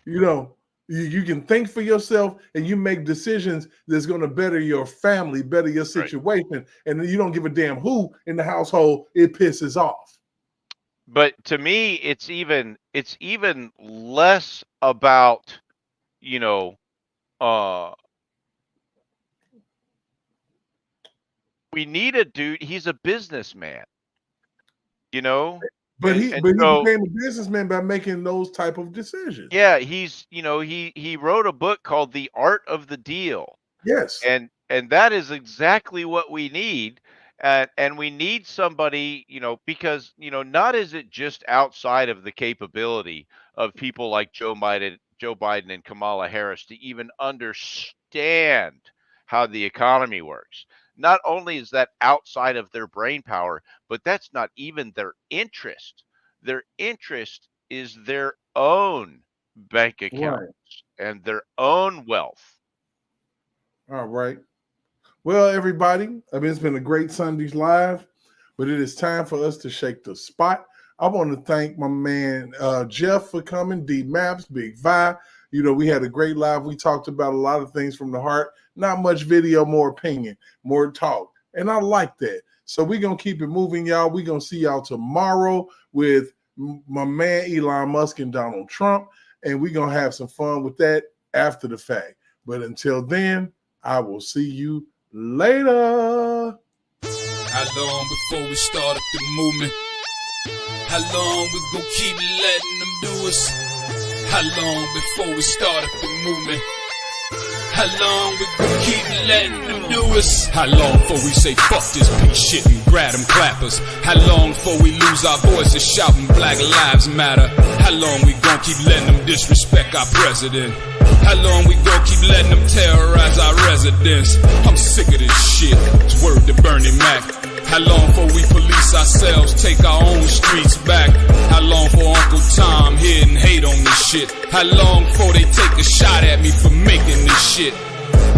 You can think for yourself and you make decisions that's going to better your family, better your situation, and then you don't give a damn who in the household it pisses off. But to me, it's even less about, we need a dude. He's a businessman, But he became a businessman by making those type of decisions. Yeah, he wrote a book called The Art of the Deal. Yes. And that is exactly what we need. And we need somebody, because, not is it just outside of the capability of people like Joe Biden and Kamala Harris to even understand how the economy works. Not only is that outside of their brain power, but that's not even their interest. Their interest is their own bank accounts and their own wealth. All right. Well, everybody, it's been a great Sunday's Live, but it is time for us to shake the spot. I want to thank my man Jeff for coming, D Maps, Big Vi. We had a great live. We talked about a lot of things from the heart. Not much video, more opinion, more talk. And I like that. So we're going to keep it moving, y'all. We're going to see y'all tomorrow with my man Elon Musk and Donald Trump. And we're going to have some fun with that after the fact. But until then, I will see you later. How long before we start up the movement? How long we gon' keep letting them do us? How long before we start up the movement? How long we gon' keep letting them do us? How long before we say fuck this piece shit and grab them clappers? How long before we lose our voices shouting Black Lives Matter? How long we gon' keep letting them disrespect our president? How long we gon' keep letting them terrorize our residents? I'm sick of this shit. It's word to Bernie Mac. How long before we police ourselves, take our own streets back? How long for Uncle Tom here and hate on this shit? How long before they take a shot at me for making this shit?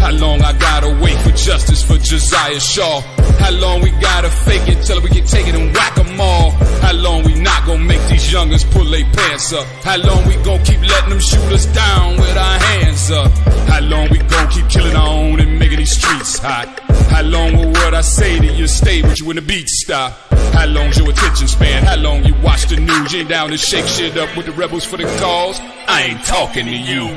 How long I gotta wait for justice for Josiah Shaw? How long we gotta fake it till we can take it and whack them all? How long we not gonna make these youngers pull their pants up? How long we gon' keep letting them shoot us down with our hands up? How long we gon' keep killing our own and making these streets hot? How long will what I say to you stay with you when the beats stop? How long's your attention span? How long you watch the news? You ain't down to shake shit up with the rebels for the cause? I ain't talking to you.